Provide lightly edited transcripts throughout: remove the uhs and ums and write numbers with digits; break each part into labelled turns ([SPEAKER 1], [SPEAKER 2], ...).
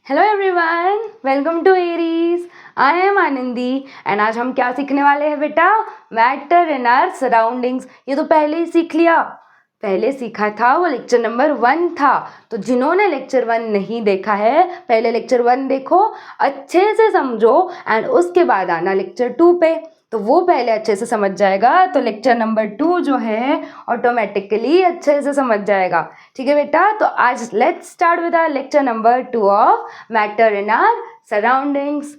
[SPEAKER 1] Hello everyone, welcome to Aries. I am Anandi and आज हम क्या सीखने वाले हैं बेटा? Matter in our surroundings. ये तो पहले ही सीख लिया, पहले सीखा था, वो लेक्चर नंबर 1 था। तो जिन्होंने लेक्चर 1 नहीं देखा है, पहले लेक्चर 1 देखो, अच्छे से समझो एंड उसके बाद आना लेक्चर 2 पे, तो वो पहले अच्छे से समझ जाएगा, तो लेक्चर नंबर 2 जो है ऑटोमेटिकली अच्छे से समझ जाएगा। ठीक है बेटा, तो आज let's start with our lecture number 2 of matter in our surroundings.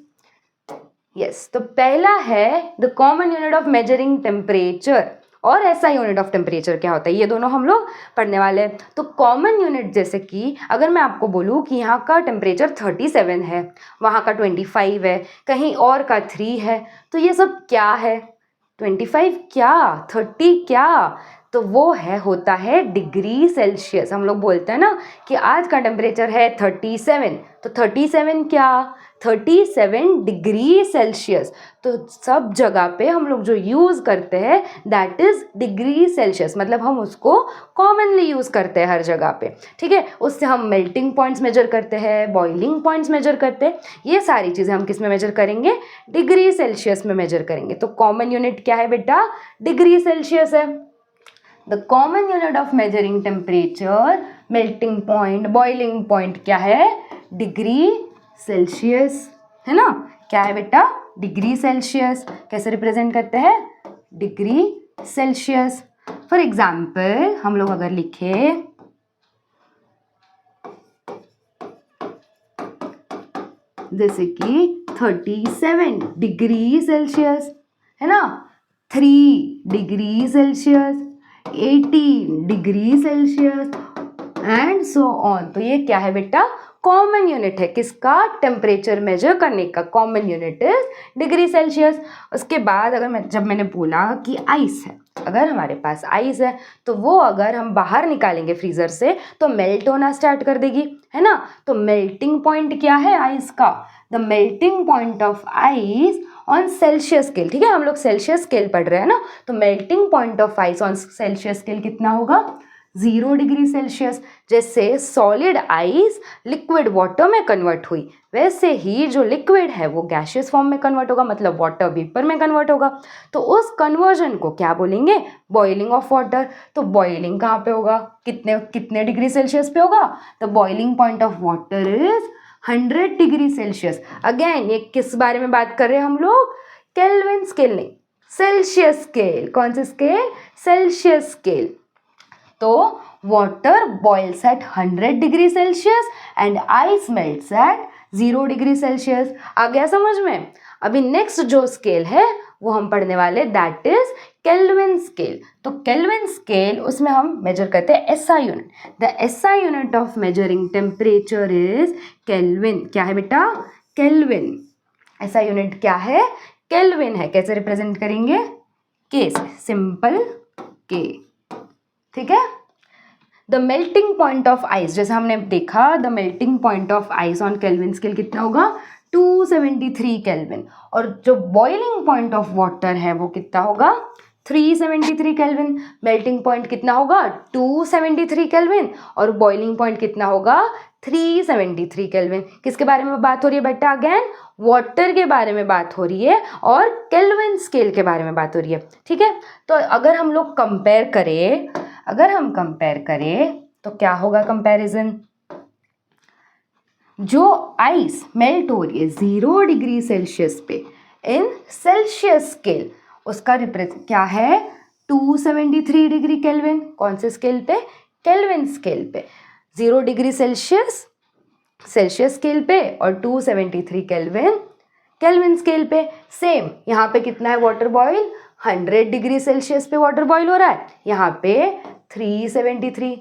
[SPEAKER 1] Yes, तो पहला है the common unit of measuring temperature और ऐसा यूनिट ऑफ टेम्परेचर क्या होता है, ये दोनों हम लोग पढ़ने वाले हैं। तो कॉमन यूनिट, जैसे कि अगर मैं आपको बोलूँ कि यहाँ का टेम्परेचर 37 है, वहाँ का 25 है, कहीं और का 3 है, तो ये सब क्या है? 25 क्या, 30 क्या? तो वो होता है डिग्री सेल्सियस। हम लोग बोलते हैं ना कि आज का टेम्परेचर है 37, तो 37 क्या? 37 डिग्री सेल्सियस। तो सब जगह पे हम लोग जो यूज़ करते हैं दैट इज़ डिग्री सेल्सियस, मतलब हम उसको कॉमनली यूज़ करते हैं हर जगह पे। ठीक है, उससे हम मेल्टिंग पॉइंट्स मेजर करते हैं, बॉइलिंग पॉइंट्स मेजर करते हैं, ये सारी चीज़ें हम किस में मेजर करेंगे? डिग्री सेल्सियस में मेजर करेंगे। तो कॉमन यूनिट क्या है बेटा? डिग्री सेल्सियस है। The common unit of measuring temperature, melting point, boiling point क्या है? डिग्री सेल्सियस, है ना? क्या है बेटा? Degree Celsius. कैसे रिप्रेजेंट करते हैं? Degree Celsius. फॉर एग्जाम्पल हम लोग अगर लिखे जैसे कि 37 डिग्री सेल्सियस, है ना, 3 degree Celsius, 18 degree Celsius and so on. तो ये क्या है बेटा? कॉमन यूनिट है। किसका? टेम्परेचर मेजर करने का common unit is degree Celsius. उसके बाद अगर जब मैंने बोला कि आइस है, अगर हमारे पास आइस है तो वो अगर हम बाहर निकालेंगे फ्रीजर से तो मेल्ट होना स्टार्ट कर देगी, है ना? तो मेल्टिंग पॉइंट क्या है आइस का? The melting point of ice on Celsius scale. ठीक है, हम लोग सेल्सियस स्केल पढ़ रहे हैं ना, तो melting point of ice on Celsius scale कितना होगा? 0 डिग्री सेल्सियस। जैसे सॉलिड आइस लिक्विड वाटर में कन्वर्ट हुई, वैसे ही जो लिक्विड है वो गैसियस फॉर्म में कन्वर्ट होगा, मतलब वाटर वेपर में कन्वर्ट होगा। तो उस कन्वर्जन को क्या बोलेंगे? Boiling of water. तो बॉइलिंग कहाँ पे होगा? कितने कितने डिग्री सेल्सियस पे होगा? The boiling point of water is 100 degree Celsius. Again ये किस बारे में बात कर रहे हैं हम लोग? केल्विन स्केल नहीं, सेल्सियस स्केल। कौन सी स्केल? Celsius scale. तो water boils at 100 degree Celsius and ice melts at 0 degree Celsius. आ गया समझ में? अभी नेक्स्ट जो स्केल है वो हम पढ़ने वाले, दैट इज केल्विन स्केल। तो केल्विन स्केल, उसमें हम मेजर करते हैं SI unit. The SI unit of measuring temperature is kelvin. क्या है बेटा? केल्विन। एसआई यूनिट क्या है? केल्विन है। कैसे रिप्रेजेंट करेंगे? के से, सिंपल के। ठीक है। The melting point of ice, जैसे हमने देखा, the melting point of ice on Kelvin scale कितना होगा? 273 केल्विन। और जो बॉइलिंग पॉइंट ऑफ वाटर है वो कितना होगा? 373 केल्विन। मेल्टिंग पॉइंट कितना होगा? 273 केल्विन और बॉइलिंग पॉइंट कितना होगा? 373 केल्विन। किसके बारे में बात हो रही है बेटा? अगेन वाटर के बारे में बात हो रही है और केल्विन स्केल के बारे में बात हो रही है। ठीक है, तो अगर हम लोग कंपेयर करें, अगर हम कंपेयर करें तो क्या होगा कंपैरिजन? जो आइस मेल्ट हो रही है 0 डिग्री सेल्सियस पे इन सेल्सियस स्केल, उसका रिप्रेजेंट क्या है? 273 डिग्री केल्विन। कौन से स्केल पे? केल्विन स्केल पे। 0 डिग्री सेल्सियस सेल्सियस स्केल पे और 273 केल्विन केल्विन स्केल पे। सेम यहाँ पे कितना है वाटर बॉईल? 100 डिग्री सेल्सियस पे वाटर बॉईल हो रहा है, यहाँ पे 373,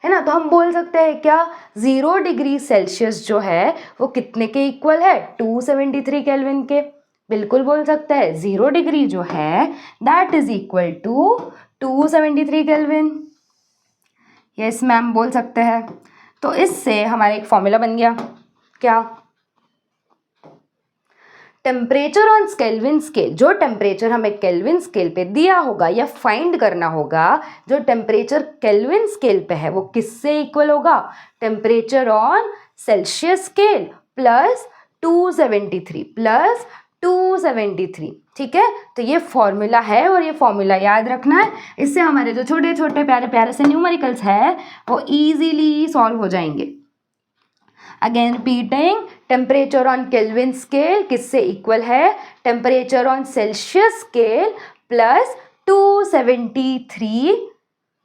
[SPEAKER 1] है ना? तो हम बोल सकते हैं क्या? 0 डिग्री सेल्सियस जो है वो कितने के इक्वल है? 273 केल्विन के। बिल्कुल बोल सकते हैं 0 डिग्री जो है that is equal to 273 kelvin. Yes ma'am, बोल सकते हैं। तो इससे हमारा एक फॉर्मूला बन गया। क्या? टेम्परेचर ऑन केल्विन स्केल, जो टेम्परेचर हमें केल्विन स्केल पे दिया होगा या फाइंड करना होगा, जो टेम्परेचर केल्विन स्केल पे है वो किससे इक्वल होगा? Temperature on Celsius scale plus 273 ठीक है। तो ये फॉर्मूला है और ये फॉर्मूला याद रखना है, इससे हमारे जो छोटे छोटे प्यारे प्यारे से न्यूमेरिकल्स है वो इजीली सॉल्व हो जाएंगे। Again repeating, temperature on Kelvin scale किससे इक्वल है? Temperature on Celsius scale plus 273।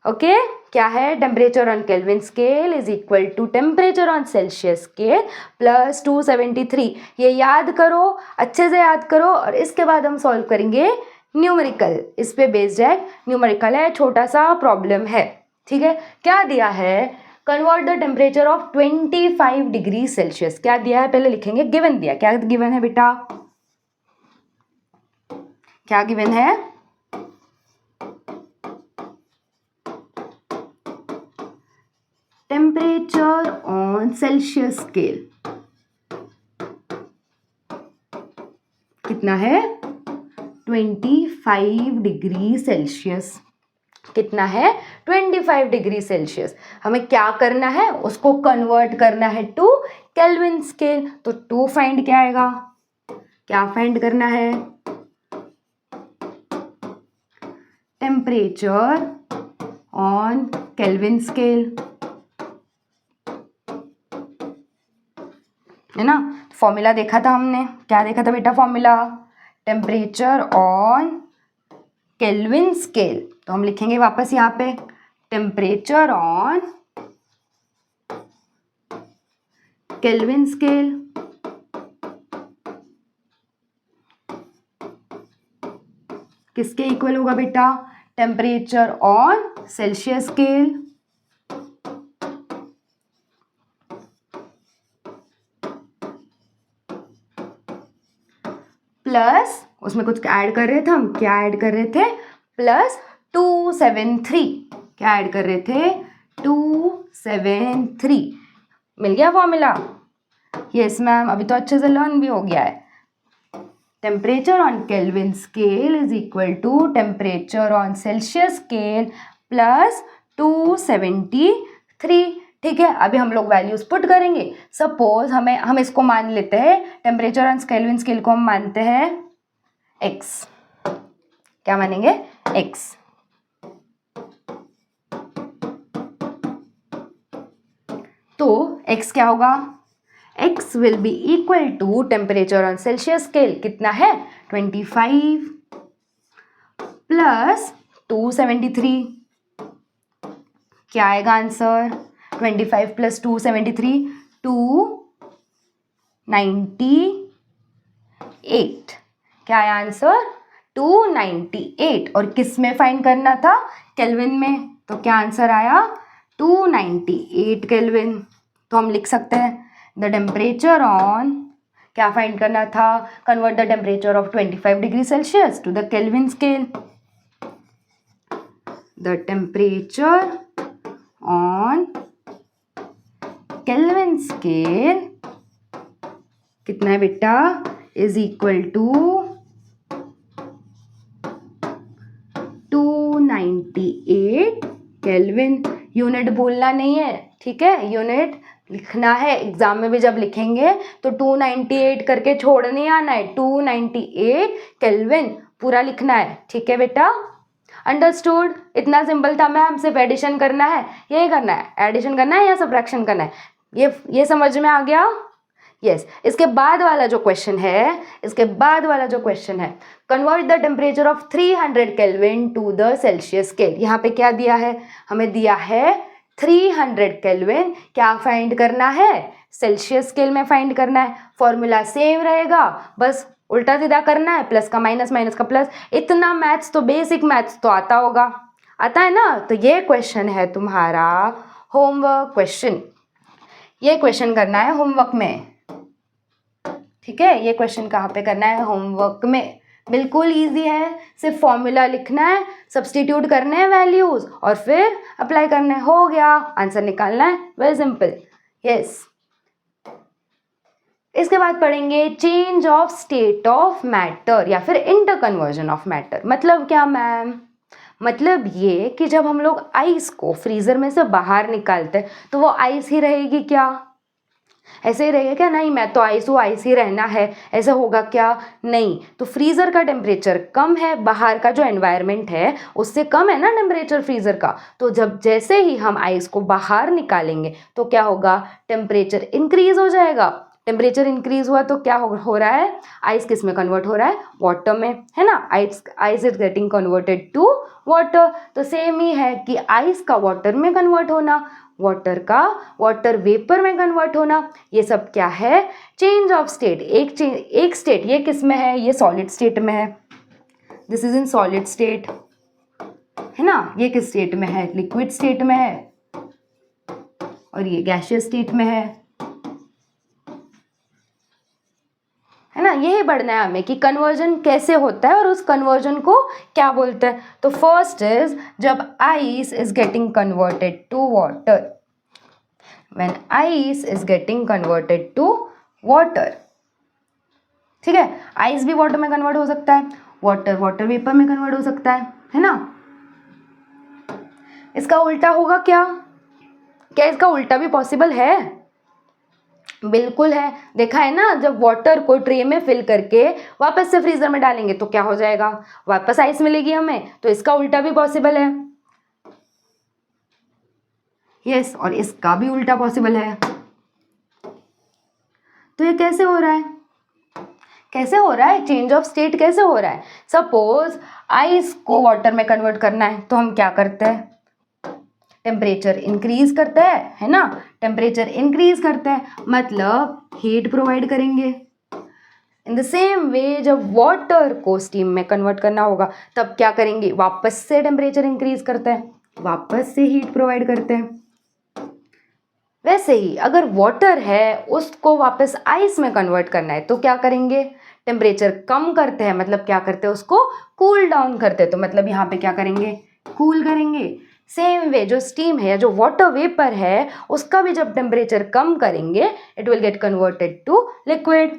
[SPEAKER 1] Okay, क्या है? Temperature on Kelvin scale is equal to temperature on Celsius scale plus 273। ये याद करो, अच्छे से याद करो, और इसके बाद हम सॉल्व करेंगे न्यूमेरिकल। इस पे बेस्ड है, न्यूमेरिकल है, छोटा सा प्रॉब्लम है। ठीक है, क्या दिया है? Convert the temperature of 25 degree Celsius. क्या दिया है पहले लिखेंगे, गिवन दिया। क्या गिवन है बेटा? क्या गिवन है? टेम्परेचर ऑन सेल्सियस स्केल कितना है? 25 डिग्री सेल्सियस। कितना है? 25 डिग्री सेल्सियस। हमें क्या करना है? उसको कन्वर्ट करना है टू केल्विन स्केल। तो टू फाइंड क्या आएगा? क्या फाइंड करना है? टेम्परेचर ऑन केल्विन स्केल, है ना। फॉर्मूला देखा था हमने, क्या देखा था बेटा formula? Temperature on Kelvin scale. तो हम लिखेंगे वापस यहाँ पे, टेम्परेचर ऑन केल्विन स्केल किसके इक्वल होगा बेटा? Temperature on Celsius scale plus, उसमें कुछ ऐड कर रहे थे हम, क्या ऐड कर रहे थे? प्लस 273। क्या ऐड कर रहे थे? 273। मिल गया फॉर्मूला? यस मैम, अभी तो अच्छे से लर्न भी हो गया है। Temperature on Kelvin scale is equal to temperature on Celsius scale plus 273। ठीक है, अभी हम लोग वैल्यूज पुट करेंगे। सपोज हम इसको मान लेते हैं, टेम्परेचर ऑन केल्विन स्केल को हम मानते हैं x। क्या मानेंगे? x। तो x क्या होगा? x will be equal to temperature on Celsius scale कितना है? 25 प्लस 273। क्या आएगा आंसर? 25 प्लस 273 298। क्या है आंसर? 298। और किस में फाइंड करना था? केल्विन में। तो क्या आंसर आया? 298 केल्विन। तो हम लिख सकते हैं द टेम्परेचर ऑन, क्या फाइंड करना था? Convert the temperature of 25 degree Celsius to the Kelvin scale. The temperature on Kelvin scale कितना है बेटा? Is equal to 298 kelvin. Unit भूलना नहीं है, ठीक है, यूनिट लिखना है। एग्जाम में भी जब लिखेंगे तो 298 करके छोड़ नहीं आना है, 298 केल्विन पूरा लिखना है। ठीक है बेटा, अंडरस्टूड? इतना सिंपल था मैम, सिर्फ एडिशन करना है, यही करना है, एडिशन करना है या सब्ट्रैक्शन करना है, ये समझ में आ गया? यस। इसके बाद वाला जो क्वेश्चन है, convert the temperature of 300 kelvin to the Celsius scale. यहाँ पे क्या दिया है? हमें दिया है 300 केल्विन। क्या फाइंड करना है? सेल्सियस स्केल में फाइंड करना है। फॉर्मूला सेम रहेगा, बस उल्टा सीधा करना है, प्लस का माइनस, माइनस का प्लस। इतना मैथ्स तो, बेसिक मैथ्स तो आता होगा, आता है ना। तो ये क्वेश्चन है तुम्हारा होमवर्क क्वेश्चन। ये क्वेश्चन करना है होमवर्क में, ठीक है। ये क्वेश्चन कहाँ पे करना है? होमवर्क में। बिल्कुल इजी है, सिर्फ फॉर्मूला लिखना है, सब्स्टिट्यूट करने हैं वैल्यूज और फिर अप्लाई करना है, हो गया, आंसर निकालना है, वेरी सिंपल। यस। इसके बाद पढ़ेंगे change of state of matter या फिर इंटर कन्वर्जन ऑफ मैटर। मतलब क्या मैम? मतलब ये कि जब हम लोग आइस को फ्रीजर में से बाहर निकालते हैं तो वो आइस ही रहेगी क्या? ऐसे ही रहेगा क्या? नहीं, मैं तो आइस हूँ, आइस ही रहना है, ऐसा होगा क्या? नहीं। तो फ्रीज़र का टेम्परेचर कम है, बाहर का जो एनवायरनमेंट है उससे कम है ना टेम्परेचर फ्रीज़र का। तो जब जैसे ही हम आइस को बाहर निकालेंगे तो क्या होगा? टेम्परेचर इंक्रीज हो जाएगा। टेम्परेचर इंक्रीज हुआ तो क्या हो रहा है? आइस किस में कन्वर्ट हो रहा है? वाटर में, है ना। Ice is getting converted to water. तो सेम ही है कि आइस का वाटर में कन्वर्ट होना, वाटर का वाटर वेपर में कन्वर्ट होना, ये सब क्या है? Change of state. एक स्टेट ये किस में है? ये सॉलिड स्टेट में है। This is in solid state, है ना। ये किस स्टेट में है? लिक्विड स्टेट में है। और ये गैसियस स्टेट में है ना। यही पढ़ना है हमें कि कन्वर्जन कैसे होता है और उस कन्वर्जन को क्या बोलते हैं। तो फर्स्ट इज जब ice is getting converted to water, when ice is getting converted to water, ठीक है। आइस भी वाटर में कन्वर्ट हो सकता है, वाटर वाटर वेपर में कन्वर्ट हो सकता है ना। इसका उल्टा होगा क्या? क्या इसका उल्टा भी पॉसिबल है? बिल्कुल है। देखा है ना, जब वाटर को ट्रे में फिल करके वापस से फ्रीजर में डालेंगे तो क्या हो जाएगा? वापस आइस मिलेगी हमें। तो इसका उल्टा भी पॉसिबल है। यस, और इसका भी उल्टा पॉसिबल है। तो ये कैसे हो रहा है? कैसे हो रहा है? चेंज ऑफ स्टेट कैसे हो रहा है? सपोज आइस को वाटर में कन्वर्ट करना है तो हम क्या करते हैं? टेम्परेचर इंक्रीज करता है ना। टेम्परेचर इंक्रीज करता है मतलब हीट प्रोवाइड करेंगे। इन द सेम वे जब वाटर को स्टीम में कन्वर्ट करना होगा तब क्या करेंगे? वापस से टेम्परेचर इंक्रीज करता है, वापस से हीट प्रोवाइड करते हैं। वैसे ही अगर वाटर है उसको वापस आइस में कन्वर्ट करना है तो क्या करेंगे? टेम्परेचर कम करते हैं, मतलब क्या करते हैं? उसको कूल डाउन करते हैं। तो मतलब यहाँ पे क्या करेंगे? कूल करेंगे। सेम वे जो स्टीम है या जो वाटर वेपर है उसका भी जब टेम्परेचर कम करेंगे it will get converted to liquid,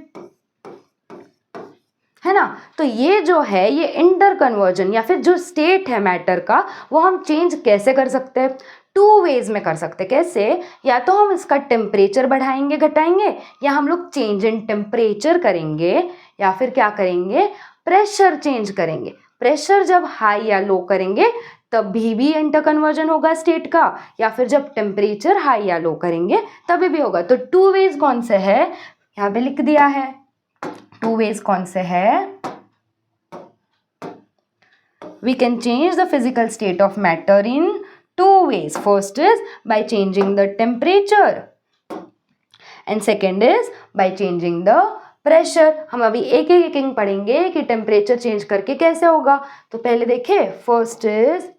[SPEAKER 1] है ना। तो ये जो है ये इंटर कन्वर्जन या फिर जो स्टेट है मैटर का वो हम चेंज कैसे कर सकते हैं? टू वेज में कर सकते हैं। कैसे? या तो हम इसका टेम्परेचर बढ़ाएंगे घटाएंगे, या हम लोग चेंज इन टेम्परेचर करेंगे, या फिर क्या करेंगे? प्रेशर चेंज करेंगे। प्रेशर जब हाई या लो करेंगे तभी भी इंटर कन्वर्जन होगा स्टेट का, या फिर जब टेम्परेचर हाई या लो करेंगे तभी भी होगा। तो टू वेज कौन से है? यहाँ पे लिख दिया है। टू वेज कौन से है? We can change the physical state of matter in two ways. First is by changing the temperature and second is by changing the pressure. हम अभी एक एक पढ़ेंगे कि टेम्परेचर चेंज करके कैसे होगा। तो पहले देखें, first is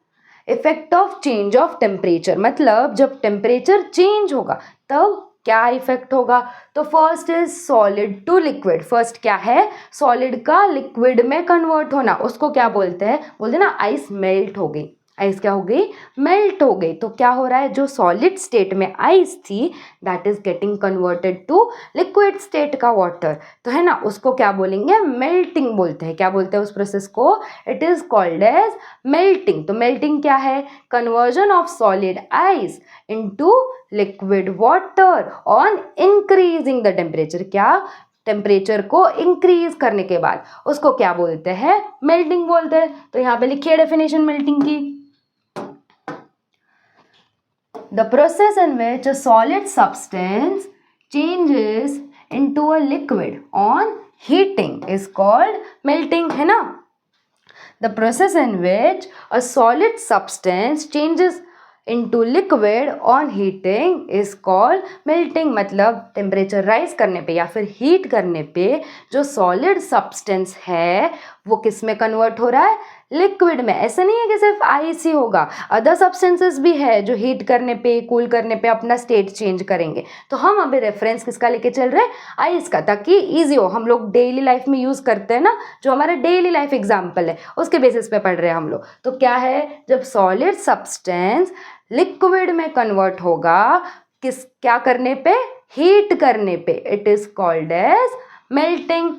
[SPEAKER 1] effect of change of temperature, मतलब जब टेम्परेचर चेंज होगा तब क्या इफेक्ट होगा। तो first is solid to liquid. First क्या है? सॉलिड का लिक्विड में कन्वर्ट होना। उसको क्या बोलते हैं? बोलते हैं ना आइस मेल्ट हो गई। आइस क्या हो गई? मेल्ट हो गई। तो क्या हो रहा है? जो सॉलिड स्टेट में आइस थी that is getting converted to liquid state का वाटर, तो है ना, उसको क्या बोलेंगे? मेल्टिंग बोलते हैं। क्या बोलते हैं उस प्रोसेस को? It is called as melting. तो मेल्टिंग क्या है? Conversion of solid ice into liquid water on increasing the temperature. क्या? टेम्परेचर को इंक्रीज करने के बाद उसको क्या बोलते हैं? मेल्टिंग बोलते हैं। तो यहाँ पे लिखिए डेफिनेशन मेल्टिंग की। The process in which a solid substance changes into a liquid on heating is called melting, है ना। The process in which a solid substance changes into liquid on heating is called melting। मतलब temperature rise करने पे या फिर heat करने पे जो सॉलिड सब्सटेंस है वो किस में कन्वर्ट हो रहा है? लिक्विड में। ऐसा नहीं है कि सिर्फ आइस ही होगा, अदर सब्सटेंसेस भी है जो हीट करने पे कूल करने पे अपना स्टेट चेंज करेंगे। तो हम अभी रेफरेंस किसका लेके चल रहे हैं? आइस का, ताकि ईजी हो। हम लोग डेली लाइफ में यूज करते हैं ना, जो हमारा डेली लाइफ एग्जाम्पल है उसके बेसिस पे पढ़ रहे हैं हम लोग। तो क्या है? जब सॉलिड सब्सटेंस लिक्विड में कन्वर्ट होगा किस क्या करने पे? हीट करने पे, it is called as melting.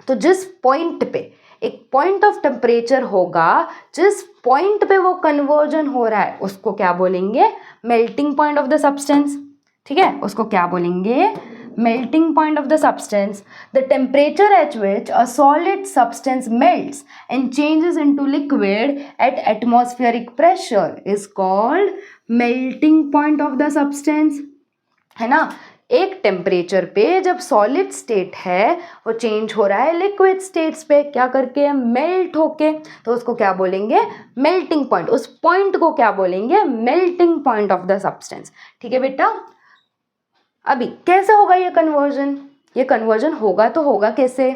[SPEAKER 1] तो जिस पॉइंट पे एक पॉइंट ऑफ टेम्परेचर होगा, जिस पॉइंट पे वो कन्वर्जन हो रहा है उसको क्या बोलेंगे? Melting point of the substance. ठीक है, उसको क्या बोलेंगे? melting point of the substance, the temperature at which a solid substance melts and changes into liquid at atmospheric pressure is called melting point of the substance. है ना, एक temperature पे जब सॉलिड स्टेट है वो चेंज हो रहा है लिक्विड स्टेट्स पे, क्या करके, मेल्ट होके, तो उसको क्या बोलेंगे, मेल्टिंग पॉइंट। उस पॉइंट को क्या बोलेंगे, melting point of the substance. ठीक है बेटा, अभी कैसे होगा ये कन्वर्जन, ये कन्वर्जन होगा तो होगा कैसे,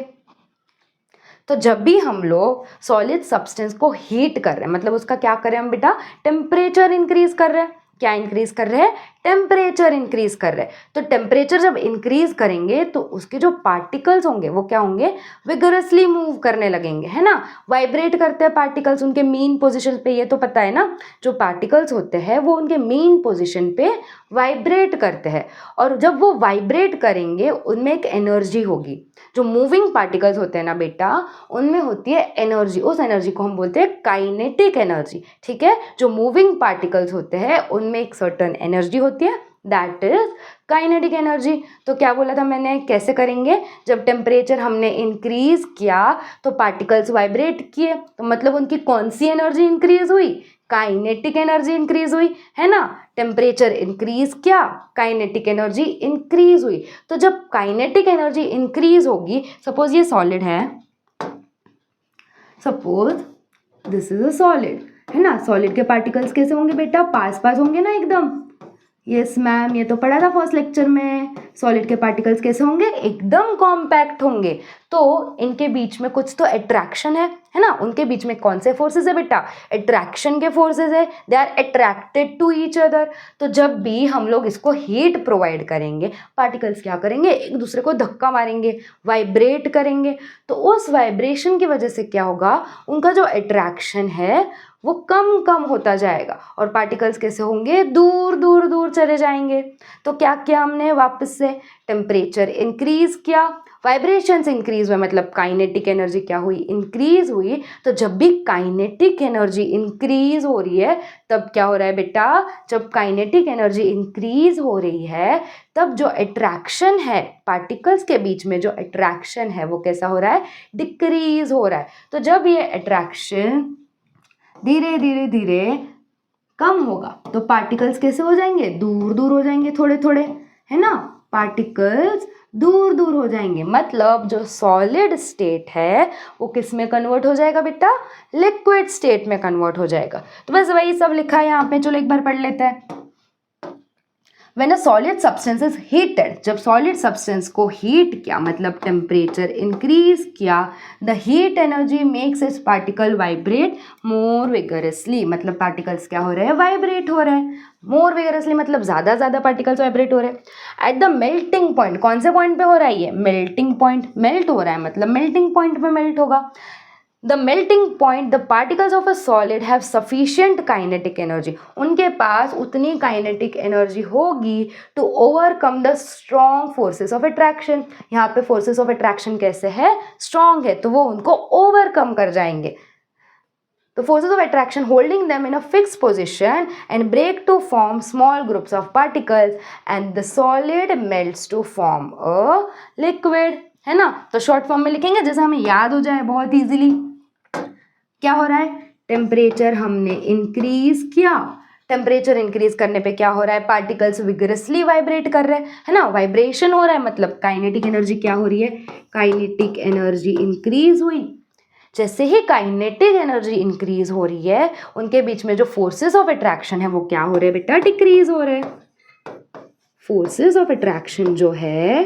[SPEAKER 1] तो जब भी हम लोग सॉलिड सब्सटेंस को हीट कर रहे हैं, मतलब उसका क्या करें हम बेटा, टेम्परेचर इंक्रीज कर रहे हैं, क्या इंक्रीज कर रहे हैं, टेम्परेचर इंक्रीज कर रहे हैं। तो टेम्परेचर जब इंक्रीज करेंगे तो उसके जो पार्टिकल्स होंगे वो क्या होंगे, विगरसली मूव करने लगेंगे, है ना, वाइब्रेट करते हैं पार्टिकल्स उनके मेन पोजीशन पे, ये तो पता है ना, जो पार्टिकल्स होते हैं वो उनके मेन पोजीशन पे वाइब्रेट करते हैं, और जब वो वाइब्रेट करेंगे उनमें एक एनर्जी होगी। जो मूविंग पार्टिकल्स होते हैं ना बेटा, उनमें होती है एनर्जी, उस एनर्जी को हम बोलते हैं काइनेटिक एनर्जी। ठीक है, जो मूविंग पार्टिकल्स होते हैं उनमें एक सर्टेन एनर्जी होती है, दैट इज काइनेटिक एनर्जी। तो क्या बोला था मैंने, कैसे करेंगे, जब टेम्परेचर हमने इंक्रीज किया तो पार्टिकल्स वाइब्रेट किए, तो मतलब उनकी कौन सी एनर्जी इंक्रीज हुई, काइनेटिक एनर्जी इंक्रीज हुई, है ना, टेम्परेचर इंक्रीज किया, काइनेटिक एनर्जी इंक्रीज हुई। तो जब काइनेटिक एनर्जी इंक्रीज होगी, सपोज ये सॉलिड है, suppose this is a solid, है ना, सॉलिड के पार्टिकल्स कैसे होंगे बेटा, पास पास होंगे ना एकदम, यस मैम, ये तो पढ़ा था फर्स्ट लेक्चर में। सॉलिड के पार्टिकल्स कैसे होंगे, एकदम कॉम्पैक्ट होंगे, तो इनके बीच में कुछ तो अट्रैक्शन है ना, उनके बीच में कौन से फोर्सेस है बेटा, अट्रैक्शन के फोर्सेस है, they are attracted to each other. तो जब भी हम लोग इसको हीट प्रोवाइड करेंगे, पार्टिकल्स क्या करेंगे, एक दूसरे को धक्का मारेंगे, वाइब्रेट करेंगे, तो उस वाइब्रेशन की वजह से क्या होगा, उनका जो अट्रैक्शन है वो कम कम होता जाएगा, और पार्टिकल्स कैसे होंगे, दूर दूर दूर चले जाएंगे। तो क्या किया हमने, वापस से टेम्परेचर इंक्रीज किया, वाइब्रेशंस इंक्रीज हुए, मतलब काइनेटिक एनर्जी क्या हुई, इंक्रीज हुई। तो जब भी काइनेटिक एनर्जी इंक्रीज हो रही है तब क्या हो रहा है बेटा, जब काइनेटिक एनर्जी इंक्रीज हो रही है तब जो अट्रैक्शन है पार्टिकल्स के बीच में, जो अट्रैक्शन है वो कैसा हो रहा है, डिक्रीज हो रहा है। तो जब ये अट्रैक्शन धीरे धीरे धीरे कम होगा तो पार्टिकल्स कैसे हो जाएंगे, दूर दूर हो जाएंगे, थोड़े थोड़े, है ना, पार्टिकल्स दूर दूर हो जाएंगे, मतलब जो सॉलिड स्टेट है वो किस में कन्वर्ट हो जाएगा बेटा, लिक्विड स्टेट में कन्वर्ट हो जाएगा। तो बस वही सब लिखा है यहाँ पे, चलो एक बार पढ़ लेते हैं। When a solid substance is heated, जब solid substance को heat किया, मतलब temperature increase किया, the heat energy makes its particle vibrate more vigorously, मतलब particles क्या हो रहे हैं, vibrate हो रहे हैं, more vigorously मतलब ज़्यादा particles vibrate हो रहे हैं। At the melting point, कौन से point पे हो रहा है ये, melting point, melt हो रहा है मतलब melting point पे melt होगा। The melting point, the particles of a solid have sufficient kinetic energy, उनके पास उतनी kinetic energy होगी to overcome the strong forces of attraction। यहाँ पे forces of attraction कैसे है, strong है, तो वो उनको overcome कर जाएंगे। The forces of attraction holding them in a fixed position and break to form small groups of particles and the solid melts to form a liquid, है ना। तो शॉर्ट फॉर्म में लिखेंगे जैसे हमें याद हो जाए बहुत इजीली। क्या हो रहा है, टेम्परेचर हमने इंक्रीज किया, टेम्परेचर इंक्रीज करने पे क्या हो रहा है, पार्टिकल्स विगरसली वाइब्रेट कर रहे हैं, है ना, वाइब्रेशन हो रहा है, मतलब काइनेटिक एनर्जी क्या हो रही है, काइनेटिक एनर्जी इंक्रीज हुई। जैसे ही काइनेटिक एनर्जी इंक्रीज हो रही है उनके बीच में जो फोर्सेस ऑफ अट्रैक्शन है वो क्या हो रहे हैं बेटा, डिक्रीज हो रहे हैं। फोर्सेस ऑफ अट्रैक्शन जो है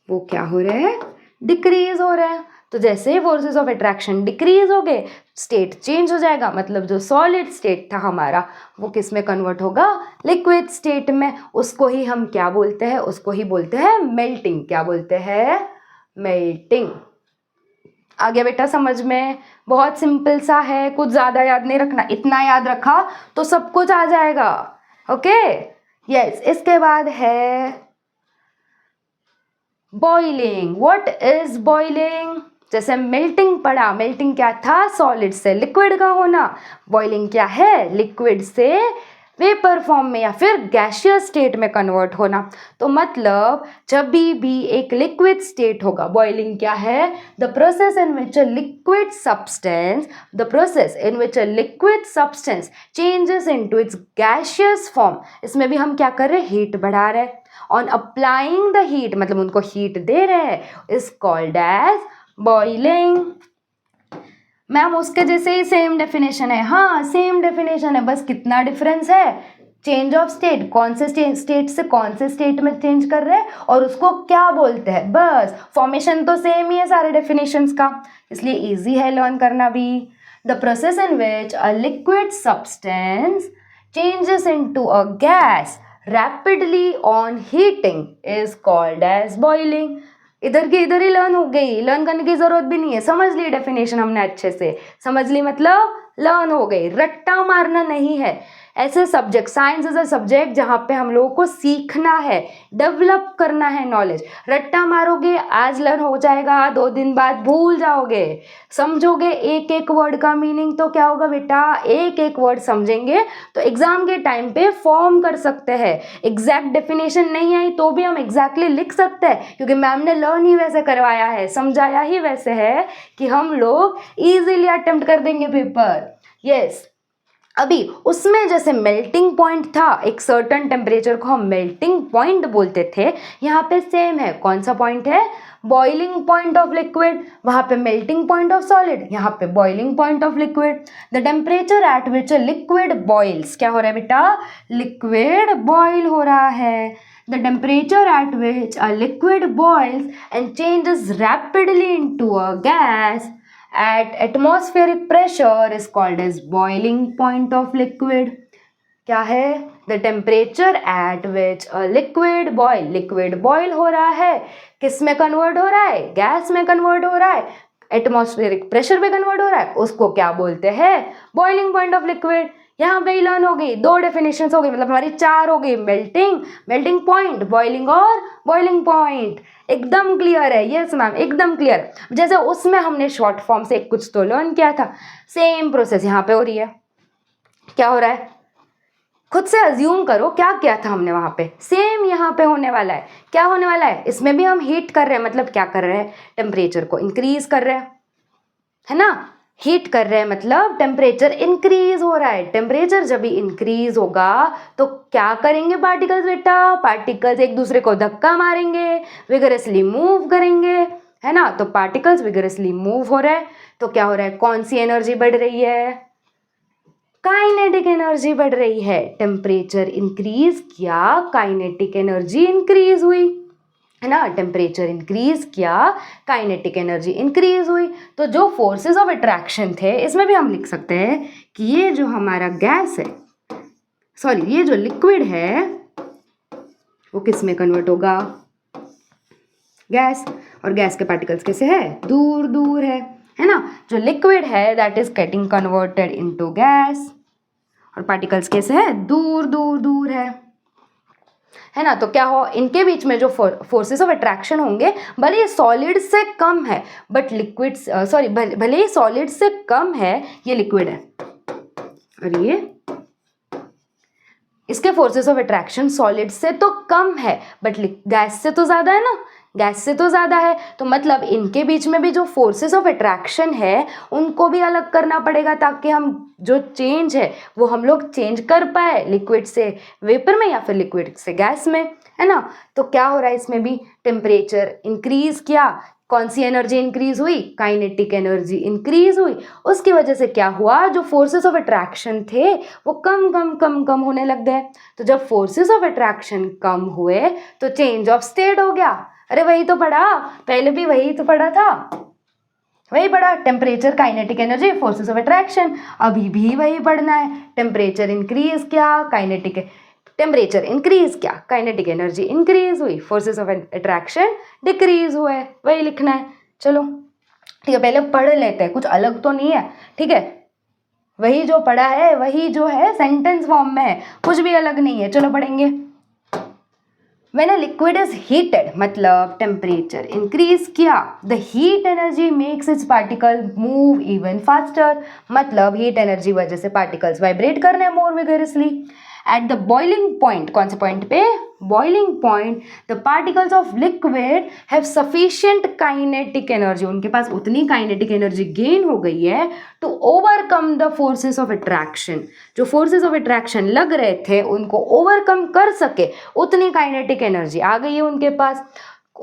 [SPEAKER 1] वो क्या हो रहे हैं, डिक्रीज हो रहे हैं। तो जैसे ही फोर्सेस ऑफ अट्रैक्शन डिक्रीज हो गए स्टेट चेंज हो जाएगा, मतलब जो सॉलिड स्टेट था हमारा वो किस में कन्वर्ट होगा, लिक्विड स्टेट में। उसको ही हम क्या बोलते हैं, उसको ही बोलते हैं मेल्टिंग। क्या बोलते हैं, मेल्टिंग। आ गया बेटा समझ में, बहुत सिंपल सा है, कुछ ज़्यादा याद नहीं रखना, इतना याद रखा तो सब कुछ आ जाएगा। ओके यस, इसके बाद है बॉइलिंग। व्हाट इज बॉइलिंग, जैसे मेल्टिंग पढ़ा, मेल्टिंग क्या था, सॉलिड से लिक्विड का होना। बॉइलिंग क्या है, लिक्विड से वेपर फॉर्म में या फिर गैशियस स्टेट में कन्वर्ट होना। तो मतलब जब भी एक लिक्विड स्टेट होगा, बॉइलिंग क्या है? The process in which a liquid substance changes into its gaseous form. इसमें भी हम क्या कर रहे हैं? हीट बढ़ा रहे हैं। ऑन अप्लाइंग द हीट, मतलब उनको हीट दे रहे हैं, is called as boiling. Ma'am उसके जैसे ही सेम डेफिनेशन है। हाँ सेम डेफिनेशन है, बस कितना डिफरेंस है? चेंज ऑफ स्टेट, कौन से स्टेट से कौन से स्टेट में चेंज कर रहे हैं और उसको क्या बोलते हैं, बस। फॉर्मेशन तो सेम ही है सारे डेफिनेशंस का, इसलिए इजी है लर्न करना भी। The process in which a liquid substance changes into a gas rapidly on heating is called as boiling. इधर की इधर ही लर्न हो गई, लर्न करने की जरूरत भी नहीं है, समझ ली डेफिनेशन हमने अच्छे से, समझ ली मतलब लर्न हो गई, रट्टा मारना नहीं है। ऐसे subject, science is a subject जहाँ पे हम लोगों को सीखना है, डेवलप करना है नॉलेज। रट्टा मारोगे आज लर्न हो जाएगा, 2 दिन बाद भूल जाओगे। समझोगे एक एक वर्ड का मीनिंग तो क्या होगा बेटा? एक एक वर्ड समझेंगे तो एग्जाम के टाइम पे फॉर्म कर सकते हैं। एग्जैक्ट डेफिनेशन नहीं आई तो भी हम एग्जैक्टली लिख सकते हैं, क्योंकि मैम ने लर्न ही वैसे करवाया है, समझाया ही वैसे है कि हम लोग इजीली अटेम्प्ट कर देंगे पेपर। यस अभी उसमें जैसे मेल्टिंग पॉइंट था, एक सर्टन टेम्परेचर को हम मेल्टिंग पॉइंट बोलते थे, यहाँ पे सेम है। कौन सा पॉइंट है? Boiling point of liquid. वहाँ पे मेल्टिंग पॉइंट ऑफ सॉलिड, यहाँ पे boiling point of liquid. The temperature at which a liquid boils, क्या हो रहा है बेटा? लिक्विड बॉइल हो रहा है। The temperature at which a liquid boils and changes rapidly into a gas at atmospheric pressure is called as boiling point of liquid. क्या है? The temperature at which a liquid boil हो रहा है, किस में कन्वर्ट हो रहा है? गैस में कन्वर्ट हो रहा है, एटमॉस्फेरिक प्रेशर पे कन्वर्ट हो रहा है, उसको क्या बोलते हैं? Boiling point of liquid. यहाँ पे लर्न हो गई, 2 डेफिनेशंस हो गई, मतलब हमारी 4 हो गई। मेल्टिंग पॉइंट, बॉइलिंग और बॉइलिंग पॉइंट। एकदम क्लियर है? यस मैम एकदम क्लियर। जैसे उसमें हमने शॉर्ट फॉर्म से कुछ तो लर्न किया था, सेम प्रोसेस यहाँ पे हो रही है। क्या हो रहा है? खुद से अज्यूम करो क्या किया था हमने वहाँ पे, सेम यहाँ पे होने वाला है। क्या होने वाला है? इसमें भी हम हीट कर रहे हैं, मतलब क्या कर रहे हैं? टेम्परेचर को इंक्रीज कर रहे हैं, है ना? हीट कर रहे हैं मतलब टेम्परेचर इंक्रीज हो रहा है। टेम्परेचर जब भी इंक्रीज होगा तो क्या करेंगे पार्टिकल्स बेटा? पार्टिकल्स एक दूसरे को धक्का मारेंगे, विगरसली मूव करेंगे, है ना? तो पार्टिकल्स विगरसली मूव हो रहे हैं तो क्या हो रहा है? कौन सी एनर्जी बढ़ रही है? काइनेटिक एनर्जी बढ़ रही है। टेम्परेचर इंक्रीज किया, काइनेटिक एनर्जी इंक्रीज हुई, है ना? टेम्परेचर इंक्रीज किया, काइनेटिक एनर्जी इंक्रीज हुई। तो जो फोर्सेस ऑफ अट्रैक्शन थे, इसमें भी हम लिख सकते हैं कि ये जो हमारा गैस है, सॉरी ये जो लिक्विड है वो किस में कन्वर्ट होगा? गैस। और गैस के पार्टिकल्स कैसे है? दूर दूर है ना? जो लिक्विड है that is getting converted into gas, और पार्टिकल्स कैसे है? दूर दूर दूर है ना? तो क्या हो, इनके बीच में जो फोर्सेस ऑफ अट्रैक्शन होंगे, भले ये सॉलिड से कम है बट लिक्विड, सॉरी भले ही सॉलिड से कम है, ये लिक्विड है, और ये इसके फोर्सेस ऑफ अट्रैक्शन सॉलिड से तो कम है बट गैस से तो ज़्यादा है ना? गैस से तो ज़्यादा है, तो मतलब इनके बीच में भी जो फोर्सेस ऑफ अट्रैक्शन है उनको भी अलग करना पड़ेगा, ताकि हम जो चेंज है वो हम लोग चेंज कर पाए, लिक्विड से वेपर में या फिर लिक्विड से गैस में, है ना? तो क्या हो रहा है इसमें भी? टेम्परेचर इंक्रीज किया, कौन सी एनर्जी इंक्रीज हुई? काइनेटिक एनर्जी इंक्रीज हुई। उसकी वजह से क्या हुआ? जो फोर्सेस ऑफ अट्रैक्शन थे वो कम कम कम कम होने लग गए। तो जब फोर्सेस ऑफ अट्रैक्शन कम हुए तो चेंज ऑफ स्टेट हो गया। अरे वही तो पढ़ा, पहले भी वही तो पढ़ा था, वही पढ़ा, temperature, kinetic energy, forces of attraction. अभी भी वही पढ़ना है। टेम्परेचर इंक्रीज किया, टेम्परेचर इंक्रीज किया, काइनेटिक एनर्जी इंक्रीज हुई, फोर्सेस ऑफ अट्रैक्शन डिक्रीज हुए, वही लिखना है। चलो ठीक है, पहले पढ़ लेते हैं, कुछ अलग तो नहीं है, ठीक है? वही जो पढ़ा है वही जो है सेंटेंस फॉर्म में है, कुछ भी अलग नहीं है। चलो पढ़ेंगे। When a liquid is heated, मतलब टेम्परेचर इंक्रीज किया, the heat energy makes its particle move even faster, मतलब हीट एनर्जी वजह से पार्टिकल्स वाइब्रेट कर रहे हैं more vigorously, at the boiling point, कौन से पॉइंट पे, boiling point, the particles of liquid have sufficient kinetic energy, उनके पास उतनी काइनेटिक एनर्जी गेन हो गई है to overcome the forces of attraction, जो फोर्सेस ऑफ अट्रैक्शन लग रहे थे उनको ओवरकम कर सके, उतनी काइनेटिक एनर्जी आ गई है उनके पास,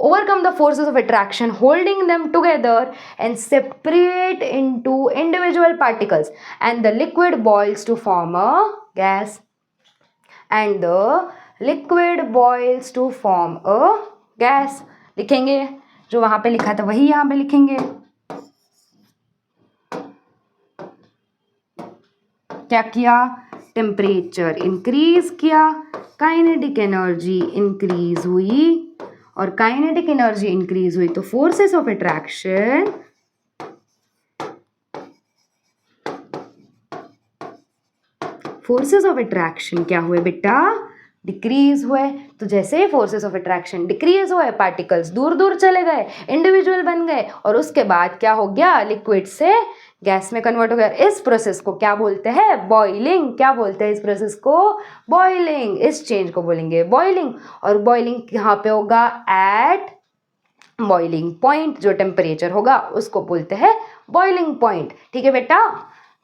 [SPEAKER 1] overcome the forces of attraction, holding them together and separate into individual particles, and the liquid boils to form a gas, and the liquid boils to form a gas. लिखेंगे, जो वहां पे लिखा था वही यहां पे लिखेंगे। क्या किया, टेम्परेचर इंक्रीज किया, काइनेटिक एनर्जी इंक्रीज हुई, और काइनेटिक एनर्जी इंक्रीज हुई तो फोर्सेस ऑफ अट्रैक्शन क्या हुए बेटा, डिक्रीज हुए। तो जैसे ही फोर्सेस ऑफ अट्रैक्शन डिक्रीज हुए, पार्टिकल्स दूर दूर चले गए, इंडिविजुअल बन गए, और उसके बाद क्या हो गया, लिक्विड से गैस में कन्वर्ट हो गया। इस प्रोसेस को क्या बोलते हैं, बॉइलिंग। क्या बोलते हैं इस प्रोसेस को, बॉइलिंग। इस चेंज को बोलेंगे बॉइलिंग। और बॉइलिंग कहाँ पे होगा, एट बॉइलिंग पॉइंट, जो टेम्परेचर होगा उसको बोलते हैं बॉइलिंग पॉइंट। ठीक है बेटा,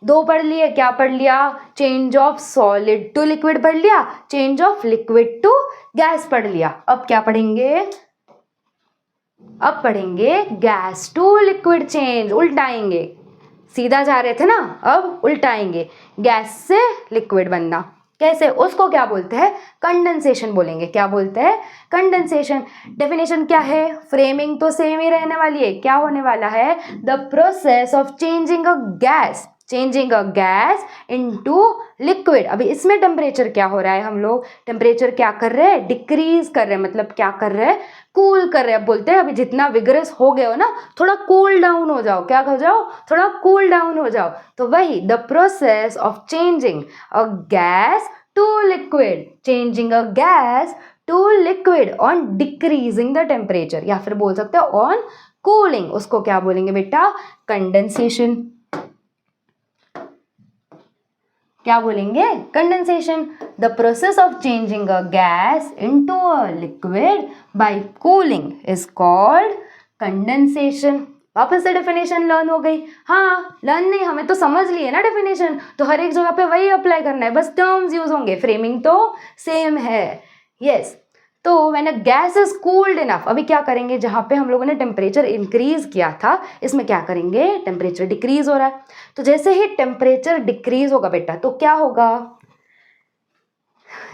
[SPEAKER 1] दो पढ़ लिए, क्या पढ़ लिया, change of solid to liquid पढ़ लिया, change of liquid to gas पढ़ लिया। अब क्या पढ़ेंगे, अब पढ़ेंगे गैस टू लिक्विड चेंज, उल्टाएंगे। सीधा जा रहे थे ना, अब उल्टाएंगे, गैस से लिक्विड बनना। कैसे, उसको क्या बोलते हैं, कंडेंसेशन बोलेंगे। क्या बोलते हैं, कंडेंसेशन। डेफिनेशन क्या है, फ्रेमिंग तो सेम ही रहने वाली है। क्या होने वाला है, the process of changing a gas into liquid. अभी इसमें टेम्परेचर क्या हो रहा है, हम लोग टेम्परेचर क्या कर रहे हैं, डिक्रीज कर रहे हैं, मतलब क्या कर रहे हैं, कूल कर रहे हैं। बोलते हैं अभी जितना विगरस हो गए हो ना, थोड़ा कूल डाउन हो जाओ। क्या हो जाओ, थोड़ा कूल डाउन हो जाओ। तो वही the process of changing a gas to liquid, changing a gas to liquid on decreasing the temperature, या फिर बोल सकते हो ऑन कूलिंग। उसको क्या बोलेंगे बेटा, कंडेंसेशन। क्या बोलेंगे, condensation. The process of changing a gas into a liquid bye cooling is called condensation. वापस से डेफिनेशन लर्न हो गई। हाँ, लर्न नहीं, हमें तो समझ लिए ना डेफिनेशन, तो हर एक जगह पे वही अप्लाई करना है, बस टर्म्स यूज होंगे, फ्रेमिंग तो सेम है। यस, तो when a gas is cooled enough, अभी क्या करेंगे, जहां पे हम लोगों ने टेम्परेचर इंक्रीज किया था, इसमें क्या करेंगे, टेम्परेचर डिक्रीज हो रहा है। तो जैसे ही टेम्परेचर डिक्रीज होगा बेटा, तो क्या होगा,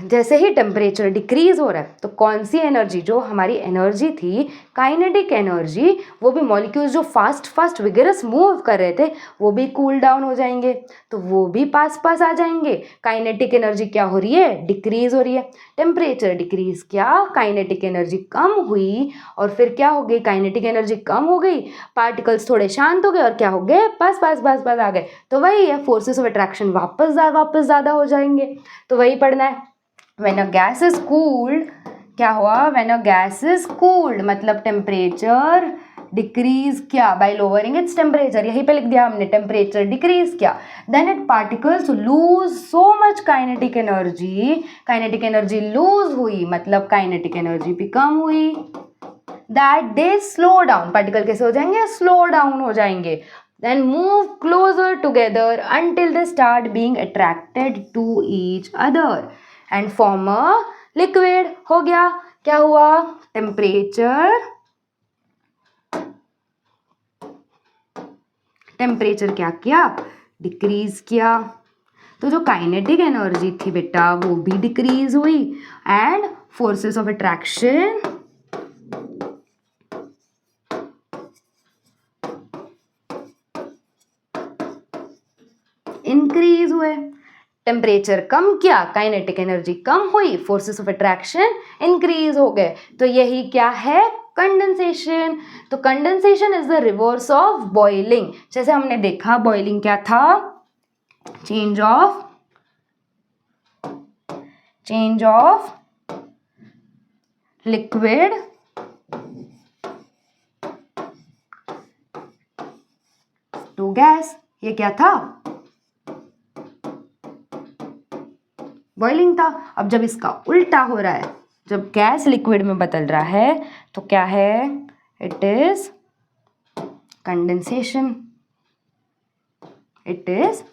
[SPEAKER 1] जैसे ही टेम्परेचर डिक्रीज हो रहा है तो कौन सी एनर्जी, जो हमारी एनर्जी थी काइनेटिक एनर्जी, वो भी मॉलिक्यूल्स जो फास्ट फास्ट विगरस मूव कर रहे थे वो भी कूल डाउन हो जाएंगे, तो वो भी पास पास आ जाएंगे। काइनेटिक एनर्जी क्या हो रही है, डिक्रीज हो रही है। टेम्परेचर डिक्रीज किया, काइनेटिक एनर्जी कम हुई, और फिर क्या हो गई, काइनेटिक एनर्जी कम हो गई, पार्टिकल्स थोड़े शांत हो गए, और क्या हो गए, पास पास पास पास आ गए। तो वही है, फोर्सेस ऑफ अट्रैक्शन वापस ज़्यादा हो जाएंगे। तो वही पढ़ना है। When a gas is cooled, क्या हुआ, when a gas is cooled मतलब टेम्परेचर डिक्रीज किया बाय लोअरिंग इट्स टेम्परेचर, यहीं पे लिख दिया हमने, टेम्परेचर डिक्रीज किया, then it particles lose so much kinetic energy lose हुई, मतलब काइनेटिक एनर्जी भी कम हुई, that they slow down, particle कैसे हो जाएंगे, स्लो डाउन हो जाएंगे, then move closer together until they start being attracted to each other and form a liquid। हो गया, क्या हुआ, टेम्परेचर क्या किया, डिक्रीज किया, तो जो काइनेटिक एनर्जी थी बेटा वो भी डिक्रीज हुई, and forces of attraction increase हुए। टेम्परेचर कम किया, काइनेटिक एनर्जी कम हुई, फोर्सेस ऑफ अट्रैक्शन इंक्रीज हो गए। तो यही क्या है, कंडेंसेशन। तो condensation is the reverse of boiling. जैसे हमने देखा बॉइलिंग क्या था, change of liquid to gas, ये क्या था, बॉइलिंग था। अब जब इसका उल्टा हो रहा है, जब गैस लिक्विड में बदल रहा है, तो क्या है? It is condensation. It is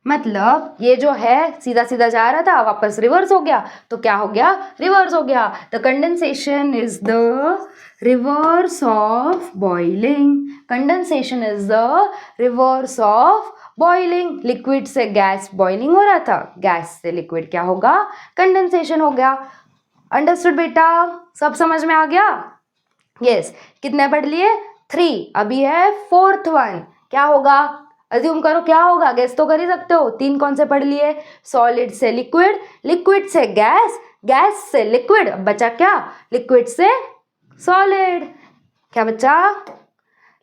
[SPEAKER 1] मतलब ये जो है सीधा सीधा जा रहा था, वापस रिवर्स हो गया, तो क्या हो गया? रिवर्स हो गया। The condensation is the reverse of boiling. Condensation is the reverse of boiling. Liquid से गैस बॉइलिंग हो रहा था, गैस से लिक्विड क्या होगा? कंडेंसेशन हो गया। अंडरस्टूड बेटा? सब समझ में आ गया? यस। कितने पढ़ लिए? 3। अभी है 4th वन। क्या होगा? अज्यूम करो क्या होगा, गेस तो कर ही सकते हो। 3 कौन से पढ़ लिए? सॉलिड से लिक्विड, लिक्विड से गैस, गैस से लिक्विड, बचा क्या? लिक्विड से सॉलिड। क्या बचा?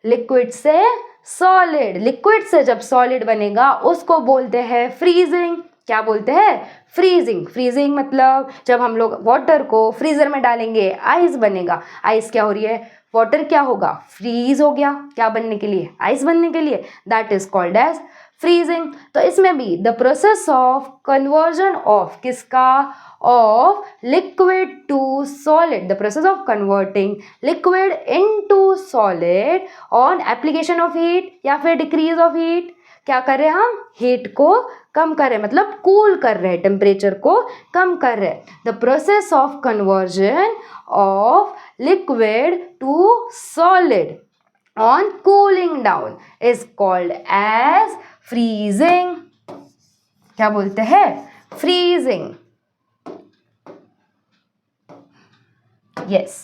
[SPEAKER 1] लिक्विड से सॉलिड। लिक्विड से जब सॉलिड बनेगा उसको बोलते हैं फ्रीजिंग। क्या बोलते हैं? फ्रीजिंग। फ्रीजिंग मतलब जब हम लोग वाटर को फ्रीजर में डालेंगे, आइस बनेगा। आइस क्या हो रही है? वाटर क्या होगा? फ्रीज हो गया। क्या बनने के लिए? आइस बनने के लिए। That is called as freezing. तो इसमें भी the process of conversion of किसका? Of liquid to solid. The process of converting liquid into solid on application of heat या फिर डिक्रीज ऑफ हीट। क्या कर रहे हैं हम? हीट को कम कर रहे हैं, मतलब कूल कर रहे हैं, टेम्परेचर को कम कर रहे हैं। The process of conversion of liquid to solid on cooling down is called as freezing. क्या बोलते हैं? freezing. Yes.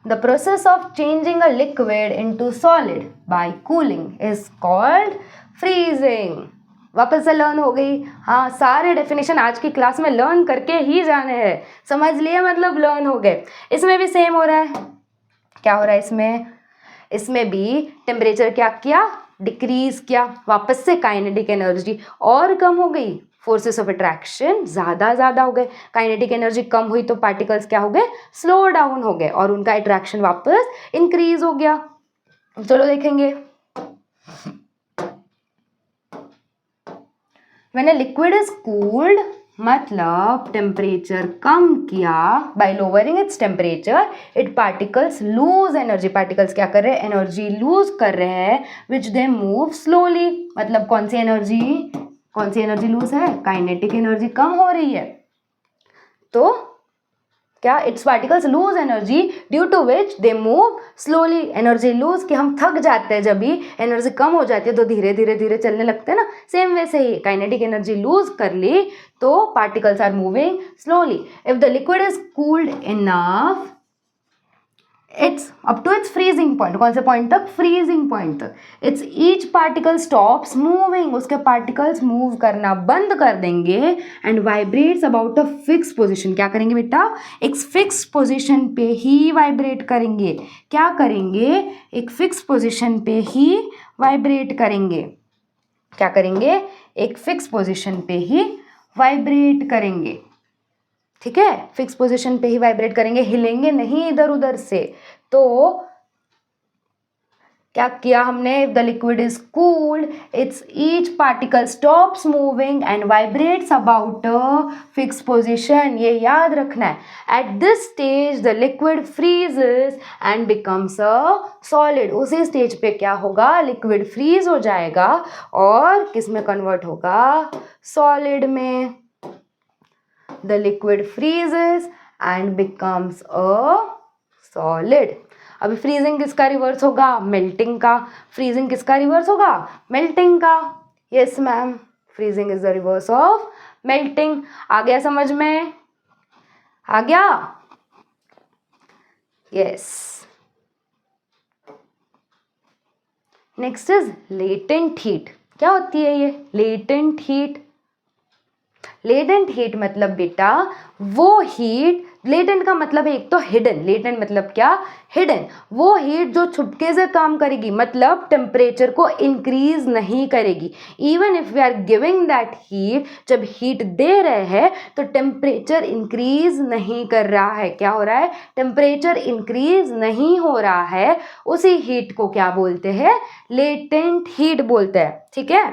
[SPEAKER 1] The process of changing a liquid into solid by cooling is called freezing. वापस से learn हो गई। हाँ, सारे definition आज की क्लास में लर्न करके ही जाने हैं। समझ लिए? मतलब लर्न हो गए। इसमें भी सेम हो रहा है। क्या हो रहा है इसमें? इसमें भी टेम्परेचर क्या किया? डिक्रीज किया। वापस से काइनेटिक एनर्जी और कम हो गई। फोर्सेस ऑफ अट्रैक्शन ज़्यादा हो गए। काइनेटिक एनर्जी कम हुई तो पार्टिकल्स क्या हो गए? स्लो डाउन हो गए और उनका अट्रैक्शन वापस इंक्रीज हो गया। चलो देखेंगे। When a liquid is cooled, मतलब टेम्परेचर कम किया, by lowering its temperature it particles lose energy. Particles क्या कर रहे हैं? एनर्जी लूज कर रहे हैं, विच दे मूव स्लोली। मतलब कौन सी एनर्जी लूज है? काइनेटिक एनर्जी कम हो रही है। तो क्या? Its particles lose energy due to which they move slowly. Energy lose कि हम थक जाते हैं, जब भी एनर्जी कम हो जाती है तो धीरे धीरे चलने लगते हैं ना। सेम वैसे ही काइनेटिक एनर्जी लूज कर ली तो particles are moving slowly. If the liquid is cooled enough, its up to its freezing point. कौन से पॉइंट तक? फ्रीजिंग पॉइंट तक। Its each particle stops moving. उसके पार्टिकल्स मूव करना बंद कर देंगे and vibrates about a fix position. क्या करेंगे बेटा? एक फिक्स पोजिशन पे ही वाइब्रेट करेंगे। क्या करेंगे? एक फिक्स पोजिशन पे ही वाइब्रेट करेंगे। क्या करेंगे? एक फिक्स पोजिशन पे ही वाइब्रेट करेंगे। ठीक है? फिक्स पोजीशन पे ही वाइब्रेट करेंगे, हिलेंगे नहीं इधर उधर से। तो क्या किया हमने? If the liquid is cooled, it's each particle stops moving and vibrates about a fix position. ये याद रखना है। At this stage the liquid freezes and becomes a solid. उसी स्टेज पे क्या होगा? लिक्विड फ्रीज हो जाएगा और किस में कन्वर्ट होगा? सॉलिड में। The liquid freezes and becomes a solid. अभी फ्रीजिंग किसका रिवर्स होगा? मेल्टिंग का। फ्रीजिंग किसका रिवर्स होगा? मेल्टिंग का। Yes ma'am, freezing is the reverse of melting. आ गया समझ में? आ गया? Yes. Next is latent heat. क्या होती है ये लेटेंट हीट? लेटेंट हीट मतलब बेटा वो हीट लेटेंट का मतलब है एक तो हिडन, लेटेंट मतलब क्या, हिडन, वो हीट जो छुपके से काम करेगी, मतलब टेम्परेचर को इंक्रीज नहीं करेगी। Even if we are giving that heat, जब हीट दे रहे हैं तो टेम्परेचर इंक्रीज नहीं कर रहा है। क्या हो रहा है, टेम्परेचर इंक्रीज नहीं हो रहा है। उसी हीट को क्या बोलते हैं, लेटेंट हीट बोलते हैं। ठीक है,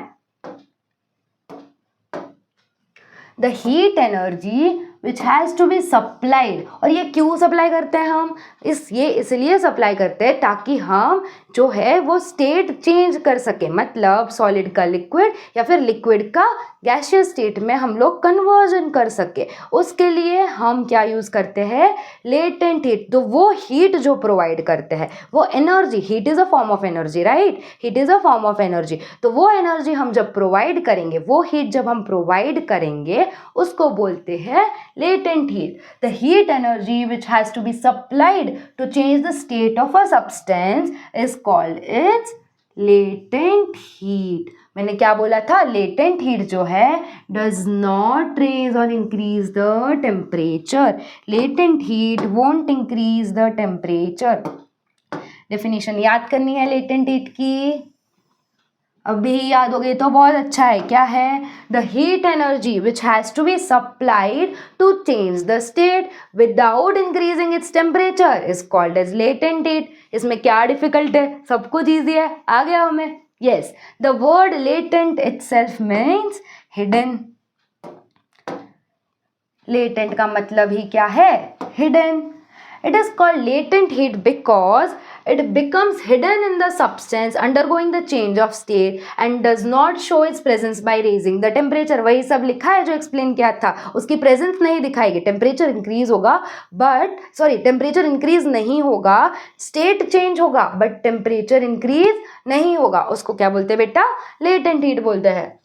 [SPEAKER 1] the heat energy which has to be supplied, और ये क्यों सप्लाई करते हैं हम, ये इसलिए सप्लाई करते हैं ताकि हम जो है वो स्टेट चेंज कर सके, मतलब सॉलिड का लिक्विड या फिर लिक्विड का गैसियस स्टेट में हम लोग कन्वर्जन कर सके। उसके लिए हम क्या यूज़ करते हैं, लेटेंट हीट। तो वो हीट जो प्रोवाइड करते हैं वो energy, heat is a form of energy, right, heat is a form of energy. तो वो एनर्जी हम जब प्रोवाइड करेंगे, वो हीट जब हम प्रोवाइड करेंगे उसको बोलते हैं latent heat. The heat energy which has to be supplied to change the state of a substance is called its latent heat. मैंने क्या बोला था, latent heat जो है does not raise or increase the temperature. Latent heat won't increase the temperature. Definition याद करनी है latent heat की, अभी याद हो गई तो बहुत अच्छा है। क्या है, the heat energy which has to be supplied to change the state without increasing its temperature is called as latent heat. इसमें क्या डिफिकल्ट है, सब कुछ ईजी है, आ गया हमें। Yes, the word latent itself means hidden. Latent का मतलब ही क्या है, hidden. It is called latent heat because it becomes hidden in the substance undergoing the change of state and does not show its presence by raising the temperature. वही सब लिखा है जो explain किया था, उसकी प्रेजेंस नहीं दिखाएगी। टेम्परेचर इंक्रीज होगा टेम्परेचर इंक्रीज नहीं होगा, स्टेट चेंज होगा बट टेम्परेचर इंक्रीज नहीं होगा। उसको क्या बोलते हैं बेटा, लेटेंट हीट बोलते हैं।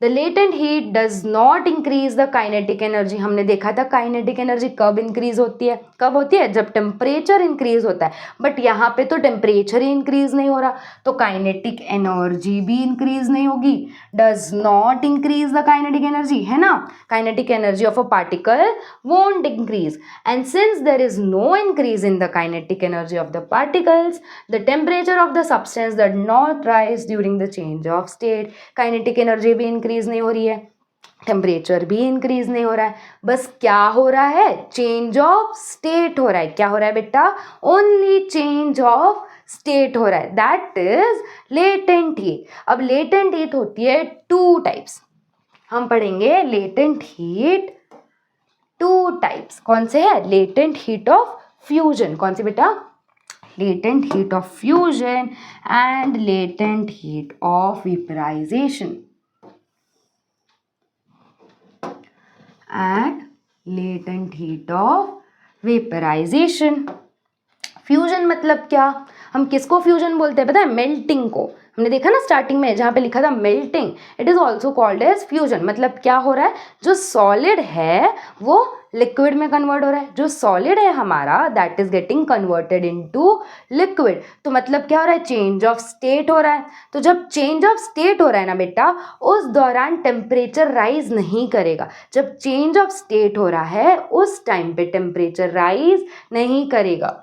[SPEAKER 1] The latent heat does not increase the kinetic energy. हमने देखा था kinetic energy कब increase होती है, कब होती है, जब टेम्परेचर इंक्रीज होता है। बट यहाँ पे तो टेम्परेचर ही इंक्रीज नहीं हो रहा, तो काइनेटिक एनर्जी भी इंक्रीज नहीं होगी। does not increase the kinetic energy, है ना, kinetic energy of a particle won't increase, and since there is no increase in the kinetic energy of the particles, the temperature of the substance does not rise during the change of state. kinetic energy भी increase नहीं हो रही है, temperature भी increase नहीं हो रहा है, बस क्या हो रहा है, चेंज ऑफ स्टेट हो रहा है। क्या हो रहा है बेटा, ओनली चेंज ऑफ स्टेट हो रहा है, दैट इज लेटेंट हीट। अब लेटेंट हीट होती है टू टाइप्स, हम पढ़ेंगे लेटेंट हीट टू टाइप्स। कौन से है, लेटेंट हीट ऑफ फ्यूजन, कौन सी बेटा, latent heat of fusion and latent heat of vaporization. And latent heat of vaporization. Fusion मतलब क्या, हम किसको फ्यूजन बोलते हैं पता है, मेल्टिंग को। हमने देखा ना स्टार्टिंग में जहाँ पे लिखा था melting, it is also called as fusion. मतलब क्या हो रहा है, जो सॉलिड है वो लिक्विड में कन्वर्ट हो रहा है, जो सॉलिड है हमारा that is getting converted into liquid. तो मतलब क्या हो रहा है, चेंज ऑफ स्टेट हो रहा है। तो जब चेंज ऑफ स्टेट हो रहा है ना बेटा, उस दौरान टेम्परेचर राइज नहीं करेगा। जब चेंज ऑफ स्टेट हो रहा है उस टाइम पे टेम्परेचर राइज नहीं करेगा।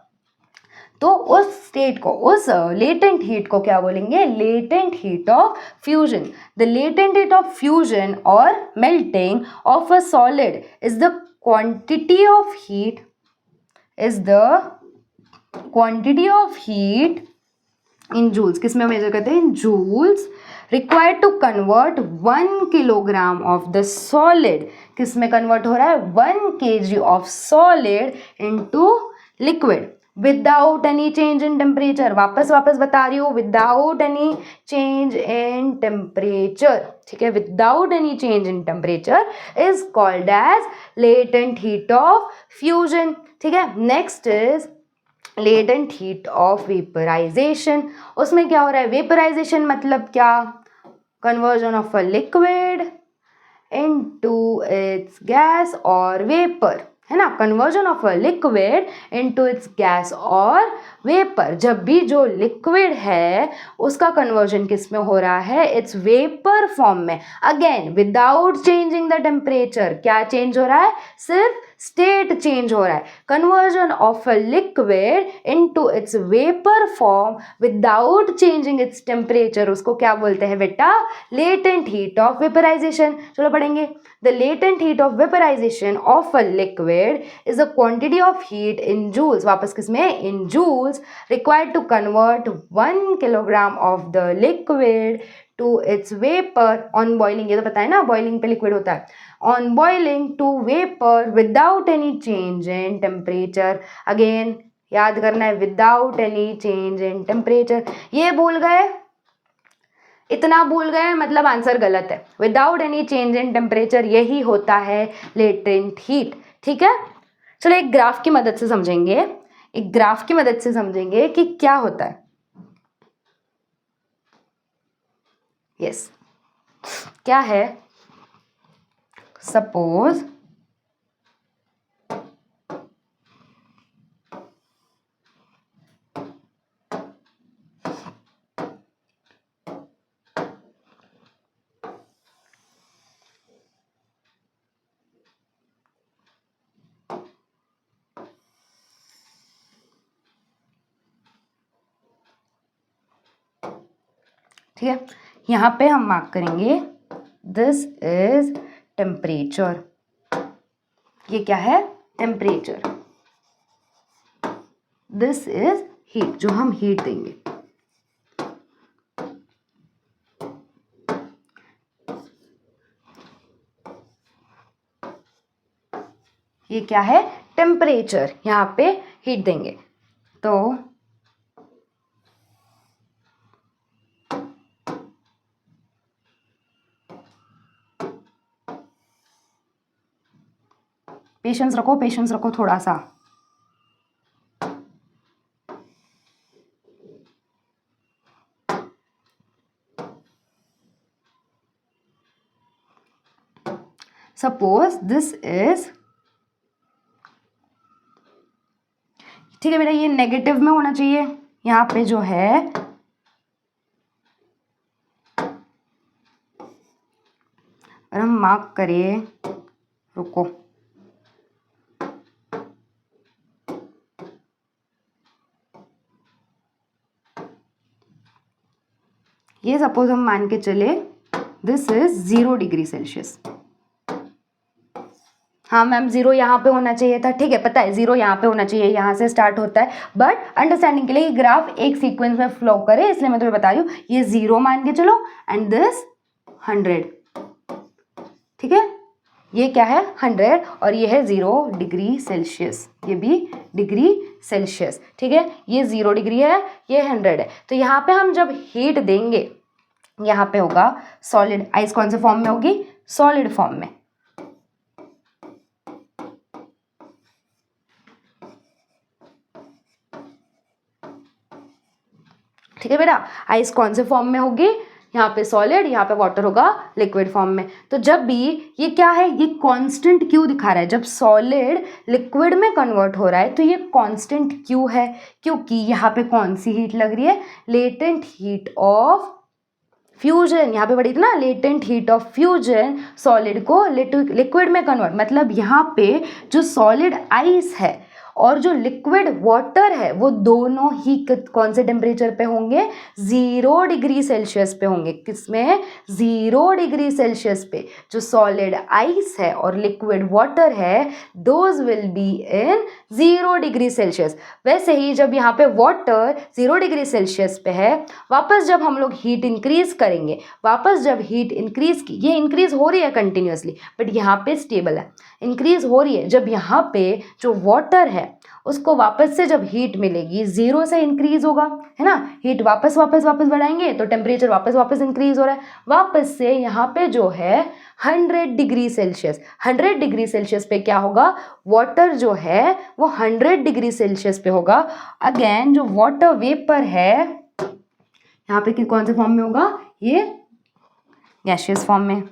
[SPEAKER 1] तो उस स्टेट को, उस लेटेंट हीट को क्या बोलेंगे, latent heat of fusion. The latent heat of fusion और melting of a solid is the quantity of heat, is the quantity of heat in joules, किस में मेजर करते हैं, इन joules, required to convert 1 kilogram of the solid, किस में convert हो रहा है, 1 kg of solid into liquid without any change in temperature। वापस बता रही हूँ, without any change in temperature, ठीक है, without any change in temperature is called as latent heat of fusion। ठीक है, next is latent heat of vaporization। उसमें क्या हो रहा है, vaporization मतलब क्या, conversion of a liquid into its gas or vapor, है ना, conversion of a liquid into its gas और वेपर। जब भी जो लिक्विड है उसका कन्वर्जन किस में हो रहा है, इट्स वेपर फॉर्म में, again without changing the temperature. क्या चेंज हो रहा है, सिर्फ स्टेट चेंज हो रहा है, conversion of a liquid into its vapour form without changing its temperature, उसको क्या बोलते हैं बेटा, लेटेंट हीट ऑफ वेपराइजेशन। चलो पढ़ेंगे, the latent heat of vaporisation of a liquid is the quantity of heat in joules, वापस किसमें, in joules, required to convert 1 kilogram of the liquid to its vapour on boiling, ये तो पता है ना, boiling पे लिक्विड होता है, on boiling to vapour without any change in temperature. Again याद करना है, without any change in temperature. ये भूल गए, इतना भूल गए मतलब आंसर गलत है। Without any change in temperature यही होता है लेटेंट हीट। ठीक है, चलो एक ग्राफ की मदद से समझेंगे, एक ग्राफ की मदद से समझेंगे कि क्या होता है। यस, क्या है, सपोज ठीक है, यहाँ पे हम मार्क करेंगे दिस इज टेम्परेचर, ये क्या है, टेम्परेचर, दिस इज हीट, जो हम हीट देंगे। ये क्या है, टेम्परेचर, यहाँ पे हीट देंगे। तो पेशेंस रखो थोड़ा सा। सपोज दिस इज, ठीक है बेटा, ये नेगेटिव में होना चाहिए, यहाँ पे जो है अगर हम मार्क करें, रुको, ये सपोज हम मान के चले दिस इज 0 डिग्री सेल्सियस। हाँ मैम 0 यहाँ पे होना चाहिए था, ठीक है, पता है 0 यहाँ पे होना चाहिए, यहाँ से स्टार्ट होता है, बट अंडरस्टैंडिंग के लिए ग्राफ एक सीक्वेंस में फ्लो करे, इसलिए मैं तुम्हें बता रही हूँ, ये 0 मान के चलो एंड दिस 100, ठीक है, ये क्या है 100 और ये है 0 डिग्री सेल्सियस, ये भी डिग्री सेल्सियस, ठीक है, ये 0 डिग्री है, ये 100 है। तो यहाँ पे हम जब हीट देंगे, यहाँ पे होगा सॉलिड, आइस कौन से फॉर्म में होगी, सॉलिड फॉर्म में, ठीक है बेटा, आइस कौन से फॉर्म में होगी, यहाँ पे सॉलिड, यहाँ पे वाटर होगा लिक्विड फॉर्म में। तो जब भी ये क्या है, ये कांस्टेंट क्यों दिखा रहा है, जब सॉलिड लिक्विड में कन्वर्ट हो रहा है तो ये कांस्टेंट क्यों है, क्योंकि यहाँ पे कौन सी हीट लग रही है, लेटेंट हीट ऑफ फ्यूजन, यहाँ पे पढ़ी थी ना, latent heat of fusion, solid को लिक्विड में कन्वर्ट, मतलब यहाँ पे जो सॉलिड आइस है और जो लिक्विड वाटर है वो दोनों ही कौन से टेम्परेचर पे होंगे, 0 डिग्री सेल्सियस पे होंगे। किसमें, 0 डिग्री सेल्सियस पे। जो सॉलिड आइस है और लिक्विड वाटर है those will be in 0 degree Celsius. वैसे ही जब यहाँ पे वाटर 0 डिग्री सेल्सियस पे है, वापस जब हम लोग हीट इंक्रीज करेंगे, वापस जब हीट इंक्रीज की, ये इंक्रीज हो रही है कंटिन्यूसली बट यहाँ पे स्टेबल है, इंक्रीज हो रही है, जब यहाँ पे जो वाटर है उसको वापस से जब हीट मिलेगी 0 से इंक्रीज होगा, है ना, हीट वापस बढ़ाएंगे तो टेम्परेचर वापस इंक्रीज हो रहा है, वापस से यहाँ पे जो है 100 डिग्री सेल्सियस, 100 डिग्री सेल्सियस पे क्या होगा, वाटर जो है वो 100 डिग्री सेल्सियस पे होगा। अगेन जो वाटर वेपर है यहाँ पे कौन से फॉर्म में होगा, ये गैसियस फॉर्म में,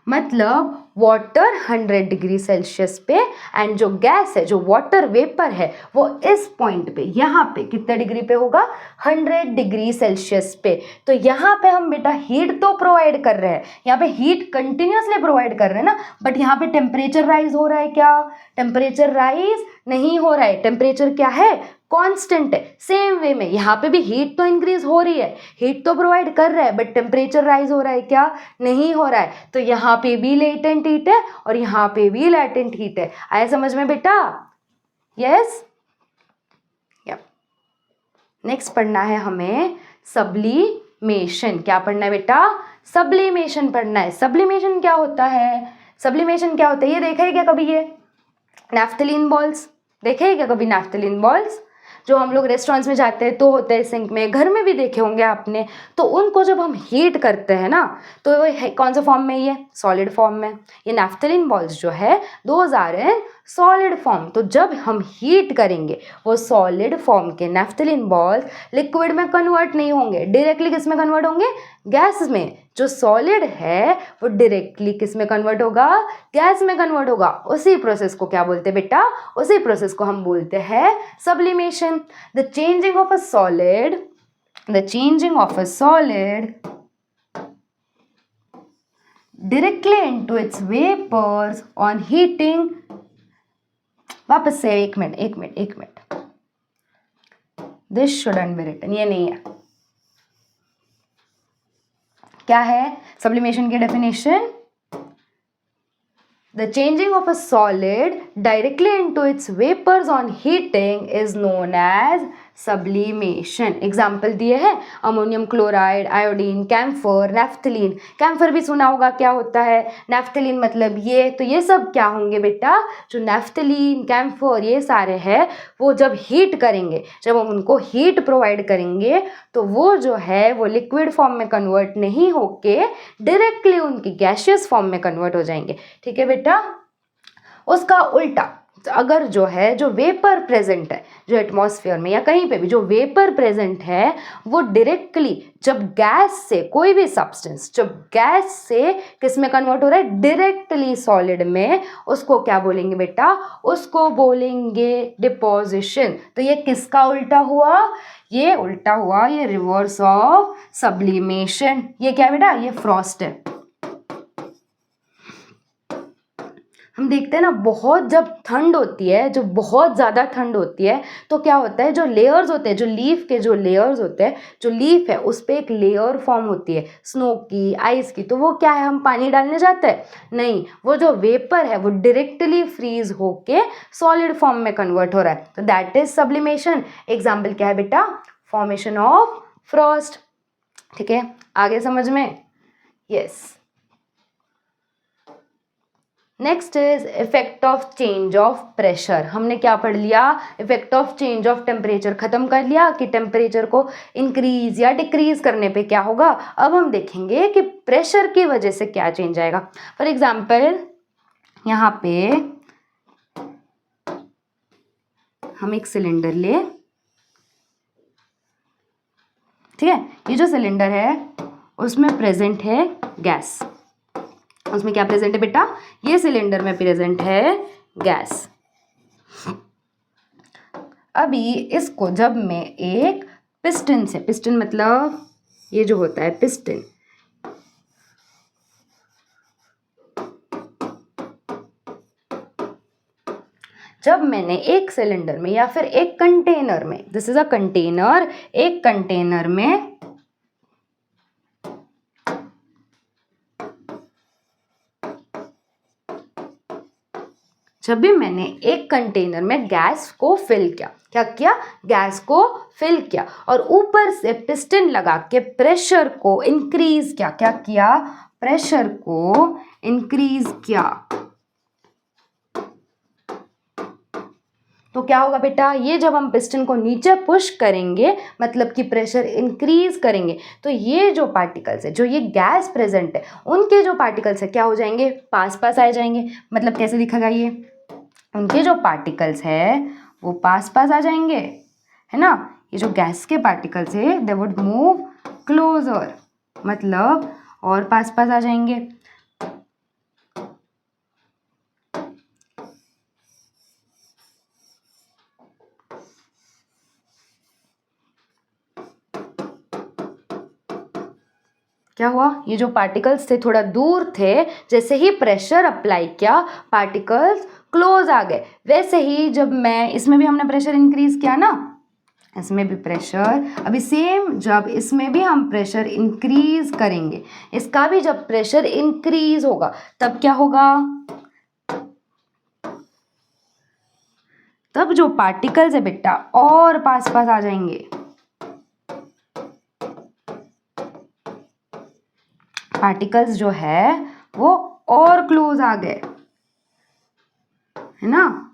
[SPEAKER 1] मतलब वाटर 100 डिग्री सेल्सियस पे एंड जो गैस है, जो वाटर वेपर है, वो इस पॉइंट पे, यहाँ पे कितने डिग्री पे होगा, 100 डिग्री सेल्सियस पे। तो यहाँ पे हम बेटा हीट तो प्रोवाइड कर रहे हैं, यहाँ पे हीट कंटिन्यूसली प्रोवाइड कर रहे हैं ना, बट यहाँ पे टेम्परेचर राइज हो रहा है क्या, टेम्परेचर राइज नहीं हो रहा है, टेम्परेचर क्या है, कांस्टेंट है। सेम वे में यहाँ पे भी हीट तो इंक्रीज हो रही है, हीट तो प्रोवाइड कर रहा है, बट टेम्परेचर राइज हो रहा है क्या, नहीं हो रहा है। तो यहाँ पे भी लेटेंट हीट है और यहाँ पे भी लेटेंट हीट है। आया समझ में बेटा? यस। नेक्स्ट पढ़ना है हमें सब्लिमेशन। क्या पढ़ना है बेटा? सब्लिमेशन पढ़ना है। सब्लिमेशन क्या होता है? सब्लिमेशन क्या होता है ये देखा है क्या कभी? ये नैफ्थलीन बॉल्स देखे हैं क्या कभी? नैफ्थलीन बॉल्स जो हम लोग रेस्टोरेंट्स में जाते हैं तो होते हैं सिंक में, घर में भी देखे होंगे आपने। तो उनको जब हम हीट करते हैं ना, तो वो कौन सा फॉर्म में, ये सॉलिड फॉर्म में। ये नैफ्थलीन बॉल्स जो है those are in solid form. तो जब हम हीट करेंगे वो सॉलिड फॉर्म के नैफ्थलीन बॉल्स लिक्विड में कन्वर्ट नहीं होंगे, डायरेक्टली किस में कन्वर्ट होंगे? गैस में। जो सॉलिड है वो डायरेक्टली किस में कन्वर्ट होगा? गैस में कन्वर्ट होगा। उसी प्रोसेस को क्या बोलते हैं बेटा? उसी प्रोसेस को हम बोलते हैं sublimation. The changing of a solid directly into its vapors on heating। वापस से एक minute, this shouldn't be written, ये नहीं है। क्या है सब्लिमेशन की definition? The changing of a solid directly into its vapors on heating is known as sublimation। Example दिए हैं ammonium chloride, iodine, camphor, naphthalene. Camphor भी सुना होगा क्या होता है, नैफ्थलीन मतलब ये। तो ये सब क्या होंगे बेटा? जो नैफ्थलीन, कैम्फर ये सारे हैं, वो जब हीट करेंगे, जब हम उनको हीट प्रोवाइड करेंगे तो वो जो है वो लिक्विड फॉर्म में कन्वर्ट नहीं होके डायरेक्टली उनकी गैसियस फॉर्म में कन्वर्ट हो जाएंगे। ठीक है बेटा? उसका उल्टा, अगर जो है जो वेपर प्रेजेंट है, जो एटमॉस्फेयर में या कहीं पे भी जो वेपर प्रेजेंट है, वो डायरेक्टली जब गैस से, कोई भी सब्सटेंस जब गैस से किस में कन्वर्ट हो रहा है? डायरेक्टली सॉलिड में, उसको क्या बोलेंगे बेटा? उसको बोलेंगे डिपोजिशन। तो ये किसका उल्टा हुआ? ये उल्टा हुआ, ये रिवर्स ऑफ सब्लिमेशन। ये क्या बेटा? ये फ्रॉस्ट है। हम देखते हैं ना, बहुत जब ठंड होती है, जो बहुत ज़्यादा ठंड होती है, तो क्या होता है, जो लेयर्स होते हैं, जो लीफ के जो लेयर्स होते हैं, जो लीफ है उस पर एक लेयर फॉर्म होती है स्नो की, आइस की। तो वो क्या है, हम पानी डालने जाते हैं? नहीं, वो जो वेपर है वो डायरेक्टली फ्रीज होके सॉलिड फॉर्म में कन्वर्ट हो रहा है। तो दैट इज सब्लिमेशन। एग्जाम्पल क्या है बेटा? Formation of Frost. ठीक है, आगे समझ में? Yes. Next is effect of change of pressure. हमने क्या पढ़ लिया? Effect of change of temperature खत्म कर लिया कि टेम्परेचर को इंक्रीज या डिक्रीज करने पे क्या होगा। अब हम देखेंगे कि प्रेशर की वजह से क्या चेंज आएगा। फॉर एग्जाम्पल यहाँ पे हम एक सिलेंडर ले, ठीक है, ये जो सिलेंडर है उसमें प्रेजेंट है गैस। उसमें क्या प्रेजेंट है बेटा? ये सिलेंडर में प्रेजेंट है गैस। अभी इसको जब मैं एक पिस्टन से, पिस्टन मतलब ये जो होता है पिस्टन, जब मैंने एक सिलेंडर में या फिर एक कंटेनर में, दिस इज अ कंटेनर, एक कंटेनर में जब भी मैंने एक कंटेनर में गैस को फिल किया, क्या किया? गैस को फिल किया और ऊपर से पिस्टन लगा के प्रेशर को इंक्रीज किया। क्या किया? प्रेशर को इंक्रीज किया। तो क्या होगा बेटा? ये जब हम पिस्टन को नीचे पुश करेंगे, मतलब कि प्रेशर इंक्रीज करेंगे, तो ये जो पार्टिकल्स है, जो ये गैस प्रेजेंट है, उनके जो पार्टिकल्स है क्या हो जाएंगे? पास पास आ जाएंगे। मतलब कैसे दिखेगा ये? उनके जो पार्टिकल्स है वो पास पास आ जाएंगे, है ना। ये जो गैस के पार्टिकल्स है दे वुड मूव क्लोजर, मतलब और पास पास आ जाएंगे। क्या हुआ, ये जो पार्टिकल्स थे थोड़ा दूर थे, जैसे ही प्रेशर अप्लाई किया पार्टिकल्स क्लोज आ गए। वैसे ही जब मैं इसमें भी हमने प्रेशर इंक्रीज किया ना, इसमें भी प्रेशर, अभी सेम जब इसमें भी हम प्रेशर इंक्रीज करेंगे, इसका भी जब प्रेशर इंक्रीज होगा तब क्या होगा, तब जो पार्टिकल्स है बेटा और पास पास आ जाएंगे। पार्टिकल्स जो है वो और क्लोज आ गए, है ना।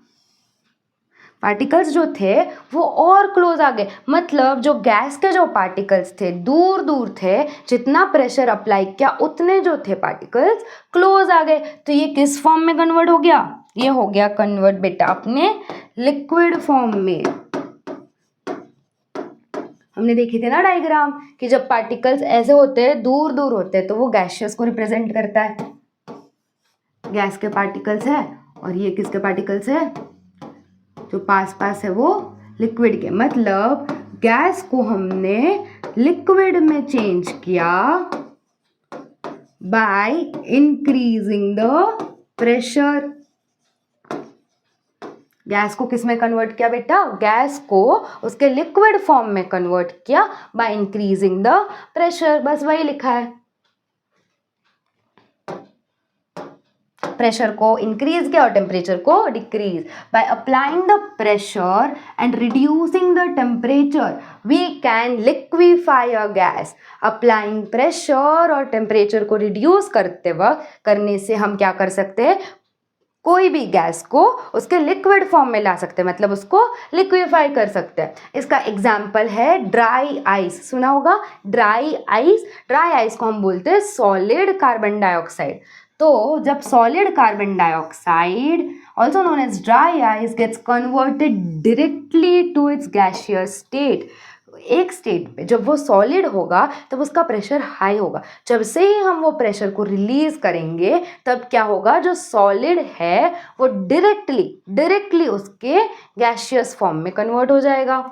[SPEAKER 1] पार्टिकल्स जो थे वो और क्लोज आ गए, मतलब जो गैस के जो पार्टिकल्स थे दूर दूर थे, जितना प्रेशर अप्लाई किया उतने जो थे पार्टिकल्स क्लोज आ गए। तो ये किस फॉर्म में कन्वर्ट हो गया, ये हो गया कन्वर्ट बेटा अपने लिक्विड फॉर्म में। हमने देखी थी ना डायग्राम कि जब पार्टिकल्स ऐसे होते हैं दूर दूर होते हैं तो वो गैसियस को रिप्रेजेंट करता है, गैस के पार्टिकल्स है, और ये किसके पार्टिकल्स है, जो पास पास है वो लिक्विड के। मतलब गैस को हमने लिक्विड में चेंज किया by increasing the pressure. Gas को किस में कन्वर्ट किया बेटा, गैस को उसके लिक्विड फॉर्म में कन्वर्ट किया बाय इंक्रीजिंग द प्रेशर, बस वही लिखा है। प्रेशर को इंक्रीज किया और टेम्परेचर को decrease. By applying the pressure and reducing the temperature we can liquefy a gas. Applying pressure और टेम्परेचर को रिड्यूस करते वक्त करने से हम क्या कर सकते हैं, कोई भी गैस को उसके लिक्विड फॉर्म में ला सकते हैं, मतलब उसको लिक्विफाई कर सकते हैं। इसका एग्जाम्पल है ड्राई आइस, सुना होगा ड्राई आइस। ड्राई आइस को हम बोलते हैं सॉलिड कार्बन डाइऑक्साइड। तो जब solid carbon dioxide also known as dry ice gets converted directly to its gaseous state, एक स्टेट पे जब वो सॉलिड होगा तब उसका प्रेशर हाई होगा, जब से ही हम वो प्रेशर को रिलीज करेंगे तब क्या होगा, जो सॉलिड है वो डायरेक्टली उसके गैसियस फॉर्म में कन्वर्ट हो जाएगा।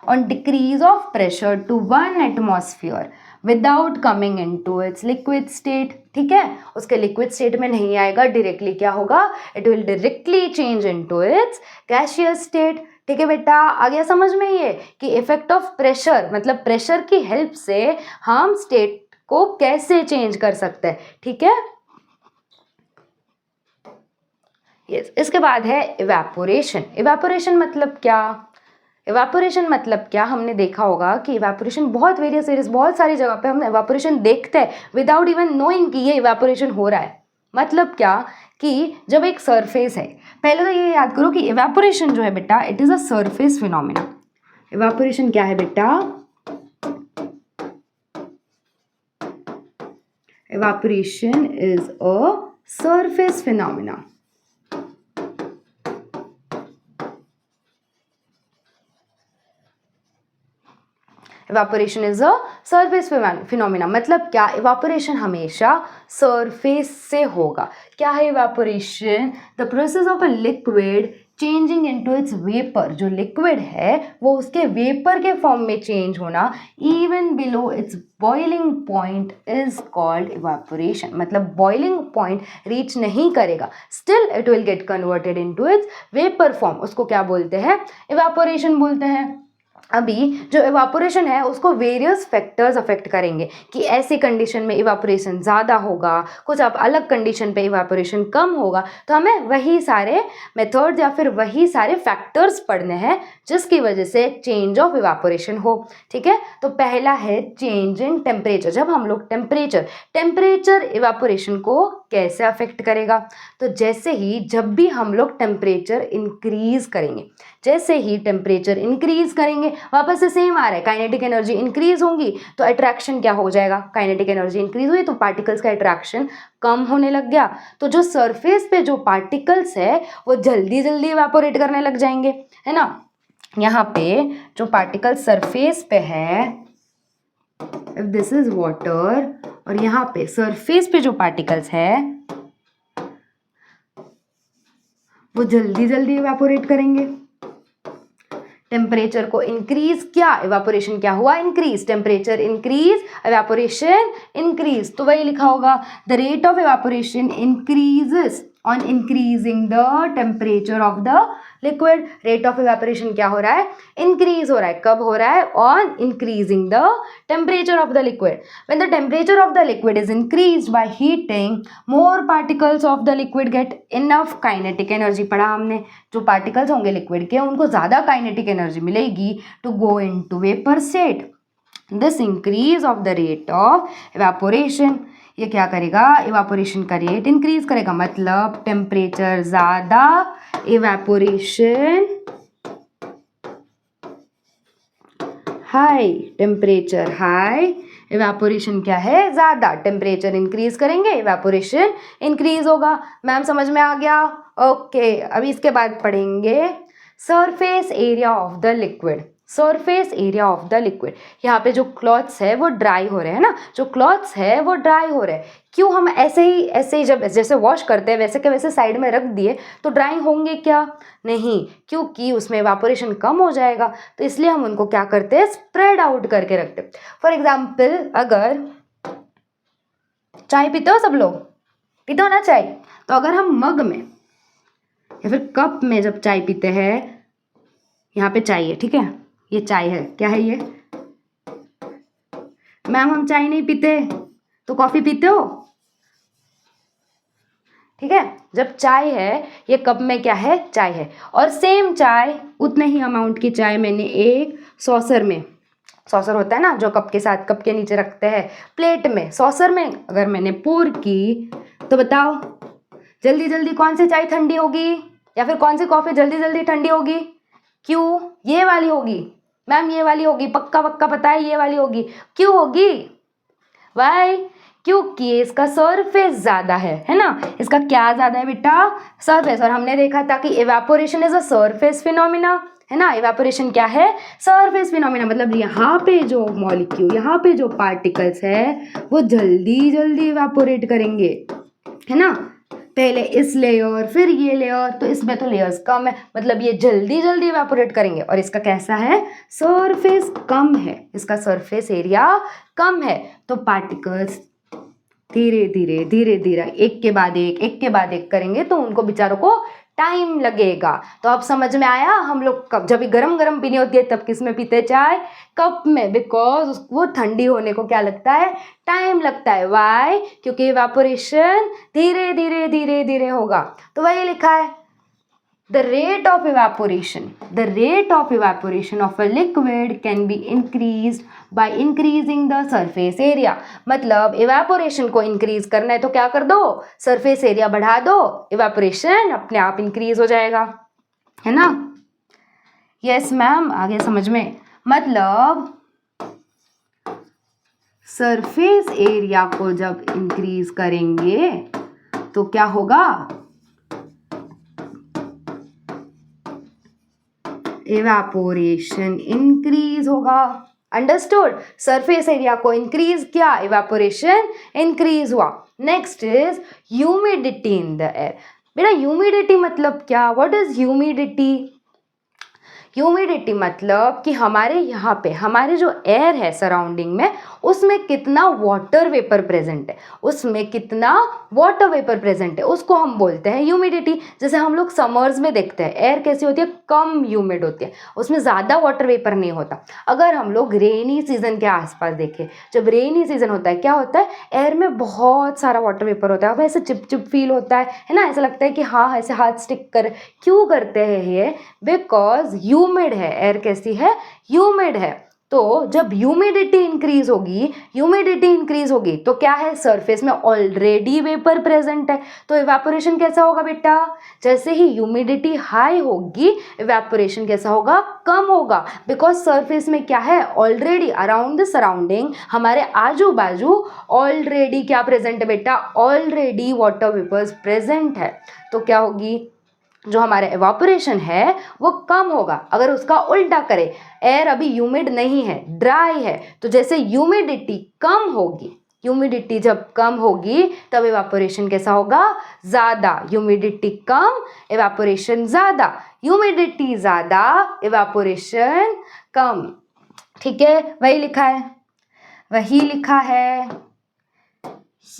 [SPEAKER 1] On decrease of pressure to 1 atmosphere without coming into its liquid state, ठीक है, उसके लिक्विड स्टेट में नहीं आएगा, डायरेक्टली क्या होगा, it will directly change into its gaseous state. ठीक है बेटा, आ गया समझ में ये कि इफेक्ट ऑफ प्रेशर, मतलब प्रेशर की हेल्प से हम स्टेट को कैसे चेंज कर सकते हैं। ठीक है, यस। इसके बाद है इवेपोरेशन। इवेपोरेशन मतलब क्या, इवेपोरेशन मतलब क्या, हमने देखा होगा कि इवेपोरेशन बहुत वेरियस बहुत सारी जगह पे हम इवेपोरेशन देखते हैं विदाउट इवन नोइंग कि ये इवेपोरेशन हो रहा है। मतलब क्या कि जब एक सरफेस है, पहले तो ये याद करो कि इवेपोरेशन जो है बेटा it is a surface phenomena. Evaporation क्या है बेटा, evaporation is a surface phenomena. Evaporation is a surface phenomena. मतलब क्या, इवापोरेशन हमेशा सरफेस से होगा। क्या है evaporation, the process of a liquid changing into its vapour. जो लिक्विड है वो उसके वेपर के फॉर्म में चेंज होना even below it's boiling point is called evaporation. मतलब बॉइलिंग पॉइंट रीच नहीं करेगा, still it will get converted into its vapour form, उसको क्या बोलते हैं, इवापोरेशन बोलते हैं। अभी जो इवापोरेशन है उसको वेरियस फैक्टर्स अफेक्ट करेंगे कि ऐसी कंडीशन में इवापोरेशन ज़्यादा होगा, कुछ अब अलग कंडीशन पे इवापोरेशन कम होगा। तो हमें वही सारे मेथड्स या फिर वही सारे फैक्टर्स पढ़ने हैं जिसकी वजह से चेंज ऑफ इवापोरेशन हो। ठीक है, तो पहला है चेंज इन टेम्परेचर। जब हम लोग टेम्परेचर इवापोरेशन को कैसे अफेक्ट करेगा, तो जैसे ही जब भी हम लोग टेम्परेचर इंक्रीज करेंगे, जैसे ही टेम्परेचर इंक्रीज करेंगे, वापस से सेम आ रहा है, काइनेटिक एनर्जी इंक्रीज होगी तो अट्रैक्शन क्या हो जाएगा, काइनेटिक एनर्जी इंक्रीज हुई तो पार्टिकल्स का अट्रैक्शन कम होने लग गया। तो जो सरफेस पे जो पार्टिकल्स है वो जल्दी जल्दी इवेपोरेट करने लग जाएंगे, है ना। यहाँ पे जो पार्टिकल सरफेस पे है, इफ दिस इज वाटर, और यहाँ पे सरफेस पे जो पार्टिकल्स है वो जल्दी जल्दी इवेपोरेट करेंगे। टेम्परेचर को इंक्रीज किया, इवापोरेशन क्या हुआ, increase, temperature increase, evaporation increase. तो वही लिखा होगा, the rate of evaporation increases on increasing the temperature of the liquid. Rate of evaporation क्या हो रहा है, इंक्रीज हो रहा है, कब हो रहा है, on increasing the temperature of the liquid. When the temperature of the liquid is increased by heating, more particles of the liquid get enough kinetic energy. पढ़ा हमने, जो पार्टिकल्स होंगे लिक्विड के उनको ज़्यादा काइनेटिक एनर्जी मिलेगी to go into vapour state. This increase of the rate of evaporation, ये क्या करेगा, इवापोरेशन का रेट इंक्रीज करेगा, मतलब टेम्परेचर ज़्यादा, evaporation high, temperature high, evaporation क्या है, ज़्यादा, टेम्परेचर इंक्रीज करेंगे, इवापोरेशन इंक्रीज होगा। मैम समझ में आ गया? ओके, अभी इसके बाद पढ़ेंगे surface area of the liquid. Surface area of the liquid, यहाँ पे जो क्लॉथ्स है वो ड्राई हो रहे हैं ना, जो क्लॉथ्स है वो ड्राई हो रहे हैं। क्यों, हम ऐसे ही जब जैसे वॉश करते हैं वैसे के वैसे साइड में रख दिए तो ड्राई होंगे क्या, नहीं, क्योंकि उसमें इवापोरेशन कम हो जाएगा, तो इसलिए हम उनको क्या करते हैं, स्प्रेड आउट करके रखते हैं। फॉर एग्जाम्पल, अगर चाय पीते हो, सब लोग पीते हो ना चाय, तो अगर हम मग में या फिर कप में जब चाय पीते हैं, यहाँ पे चाय है, ठीक है, ये चाय है, क्या है ये, मैम हम चाय नहीं पीते, तो कॉफ़ी पीते हो, ठीक है। जब चाय है, ये कप में क्या है, चाय है, और सेम चाय, उतने ही अमाउंट की चाय मैंने एक सॉसर में, सॉसर होता है ना जो कप के साथ, कप के नीचे रखते हैं, प्लेट में, सॉसर में अगर मैंने पोर की, तो बताओ जल्दी जल्दी कौन सी चाय ठंडी होगी, या फिर कौन सी कॉफ़ी जल्दी जल्दी ठंडी होगी, क्यों, ये वाली होगी, मैम ये वाली होगी, पक्का पक्का पता है ये वाली होगी, क्यों होगी, वाई, क्योंकि इसका सरफेस ज़्यादा है ना, इसका क्या ज़्यादा है बेटा, सरफेस। और हमने देखा था कि evaporation is a surface phenomena, है ना, इवेपोरेशन क्या है, सरफेस फिनोमिना, मतलब यहाँ पे जो मॉलिक्यूल, यहाँ पे जो पार्टिकल्स है वो जल्दी जल्दी इवेपोरेट करेंगे, है ना, पहले इस लेयर फिर ये लेयर, तो इसमें तो लेयर्स कम है, मतलब ये जल्दी जल्दी इवेपोरेट करेंगे, और इसका कैसा है, सरफेस कम है, इसका सरफेस एरिया कम है, तो पार्टिकल्स धीरे धीरे धीरे धीरे एक के बाद एक करेंगे, तो उनको बेचारों को टाइम लगेगा। तो अब समझ में आया, हम लोग कब जब भी गरम गरम पीनी होती है तब किस में पीते चाय, कप में, बिकॉज वो ठंडी होने को क्या लगता है, टाइम लगता है, वाई, क्योंकि इवेपोरेशन धीरे धीरे धीरे धीरे होगा। तो वही लिखा है, the rate of evaporation of a liquid can be increased by increasing the surface area। मतलब evaporation को increase करना है तो क्या कर दो, surface area बढ़ा दो, evaporation अपने आप increase हो जाएगा, है ना। यस मैम, आगे समझ में, मतलब सरफेस एरिया को जब इंक्रीज करेंगे तो क्या होगा, इवेपोरेशन इंक्रीज होगा। अंडरस्टूड, सरफेस एरिया को इंक्रीज किया, इवेपोरेशन इंक्रीज हुआ। Next is humidity in the air. बेटा ह्यूमिडिटी मतलब क्या, व्हाट इज ह्यूमिडिटी, ह्यूमिडिटी मतलब कि हमारे यहाँ पे हमारे जो एयर है सराउंडिंग में, उसमें कितना वाटर वेपर प्रेजेंट है, उसमें कितना वाटर वेपर प्रेजेंट है, उसको हम बोलते हैं ह्यूमिडिटी। जैसे हम लोग समर्स में देखते हैं एयर कैसी होती है, कम ह्यूमिड होती है, उसमें ज़्यादा वाटर वेपर नहीं होता। अगर हम लोग रेनी सीजन के आसपास देखें, जब रेनी सीजन होता है क्या होता है, एयर में बहुत सारा वाटर वेपर होता है, अब ऐसे चिप चिप फील होता है ना, ऐसा लगता है कि हाँ ऐसे हाथ स्टिक कर, क्यों करते हैं ये, बिकॉज ह्यूमिड है, एयर कैसी है, ह्यूमिड है। तो जब ह्यूमिडिटी इंक्रीज होगी तो क्या है, सरफेस में ऑलरेडी वेपर प्रेजेंट है, तो इवेपोरेशन कैसा होगा बेटा, जैसे ही ह्यूमिडिटी हाई होगी इवेपोरेशन कैसा होगा, कम होगा, बिकॉज सरफेस में क्या है, ऑलरेडी अराउंड द सराउंडिंग, हमारे आजू बाजू ऑलरेडी क्या प्रेजेंट है बेटा, ऑलरेडी वाटर वेपर्स प्रेजेंट है। तो क्या होगी, जो हमारा इवापोरेशन है वो कम होगा। अगर उसका उल्टा करें, एयर अभी ह्यूमिड नहीं है, ड्राई है, तो जैसे ह्यूमिडिटी कम होगी, ह्यूमिडिटी जब कम होगी तब इवापोरेशन कैसा होगा, ज़्यादा। ह्यूमिडिटी कम, इवापोरेशन ज़्यादा, ह्यूमिडिटी ज़्यादा, इवापोरेशन कम। ठीक है, वही लिखा है, वही लिखा है।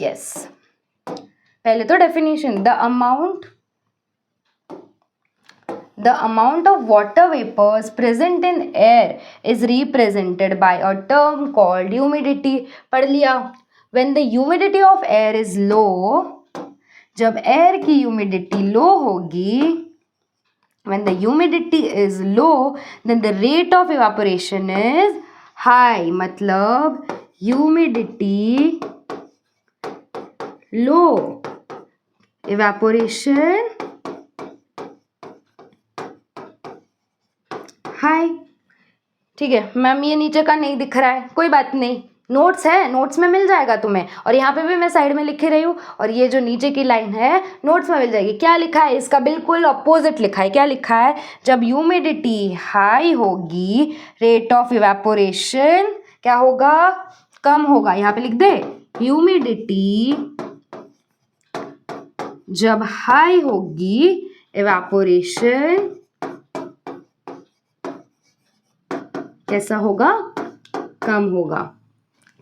[SPEAKER 1] यस, पहले तो definition, the amount of water vapors present in air is represented by a term called humidity। पढ़ लिया। when the humidity of air is low, जब air की humidity low होगी, when the humidity is low then the rate of evaporation is high। मतलब humidity low, evaporation हाय। ठीक है ma'am, ये नीचे का नहीं दिख रहा है, कोई बात नहीं, नोट्स है, नोट्स में मिल जाएगा तुम्हें। और यहाँ पे भी मैं साइड में लिख रही हूँ, और ये जो नीचे की लाइन है नोट्स में मिल जाएगी। क्या लिखा है, इसका बिल्कुल अपोजिट लिखा है। क्या लिखा है, जब ह्यूमिडिटी हाई होगी रेट ऑफ इवेपोरेशन क्या होगा, कम होगा। यहाँ पे लिख दे, ह्यूमिडिटी जब हाई होगी इवेपोरेशन कैसा होगा, कम होगा।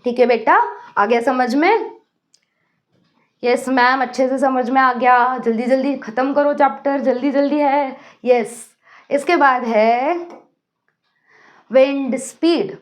[SPEAKER 1] ठीक है बेटा, आ गया समझ में? यस मैम, अच्छे से समझ में आ गया। जल्दी जल्दी खत्म करो चैप्टर, जल्दी जल्दी है। यस, इसके बाद है विंड स्पीड।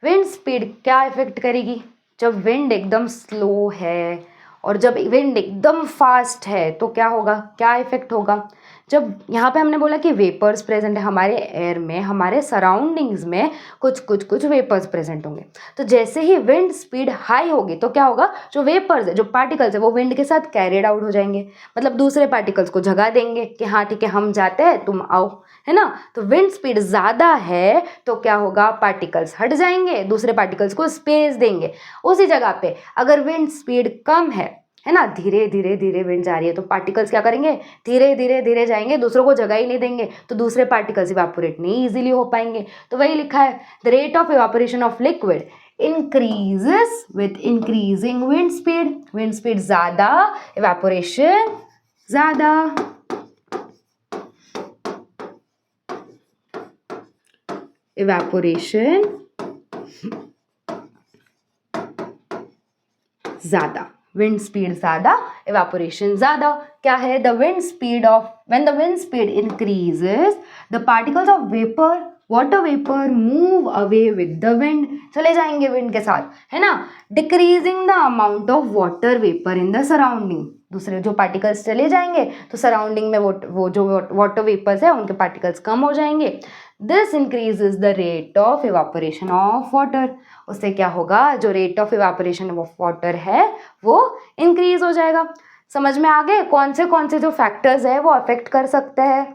[SPEAKER 1] विंड स्पीड क्या इफेक्ट करेगी, जब विंड एकदम स्लो है और जब विंड एकदम फास्ट है तो क्या होगा, क्या इफेक्ट होगा। जब यहाँ पे हमने बोला कि वेपर्स प्रेजेंट है हमारे एयर में, हमारे सराउंडिंग्स में कुछ वेपर्स प्रेजेंट होंगे, तो जैसे ही विंड स्पीड हाई होगी तो क्या होगा, जो वेपर्स है, जो पार्टिकल्स है, वो विंड के साथ कैरिड आउट हो जाएंगे। मतलब दूसरे पार्टिकल्स को जगा देंगे कि हाँ ठीक है हम जाते हैं तुम आओ, है ना। तो विंड स्पीड ज़्यादा है तो क्या होगा, पार्टिकल्स हट जाएंगे, दूसरे पार्टिकल्स को स्पेस देंगे। उसी जगह पे अगर विंड स्पीड कम है ना, धीरे धीरे धीरे विंड जा रही है, तो पार्टिकल्स क्या करेंगे, धीरे धीरे धीरे जाएंगे, दूसरों को जगह ही नहीं देंगे, तो दूसरे पार्टिकल्स इवापोरेट नहीं इजीली हो पाएंगे। तो वही लिखा है, the rate of evaporation of liquid increases with increasing wind speed. Wind speed ज़्यादा, इवापोरेशन ज़्यादा। इवेपोरेशन ज़्यादा, विंड स्पीड ज़्यादा, इवेपोरेशन ज़्यादा। क्या है, the wind speed of, when the wind speed increases the particles of vapour, water vapour move away with the wind, चले जाएंगे wind के साथ, है ना। Decreasing the amount of water vapour in the surrounding, दूसरे जो पार्टिकल्स चले जाएंगे तो सराउंडिंग में वो जो वाटर वेपर्स है उनके पार्टिकल्स कम हो जाएंगे। This increases the rate of evaporation of water, उससे क्या होगा, जो rate of evaporation of water है वो इंक्रीज हो जाएगा। समझ में आ गए कौन से जो फैक्टर्स है वो अफेक्ट कर सकते हैं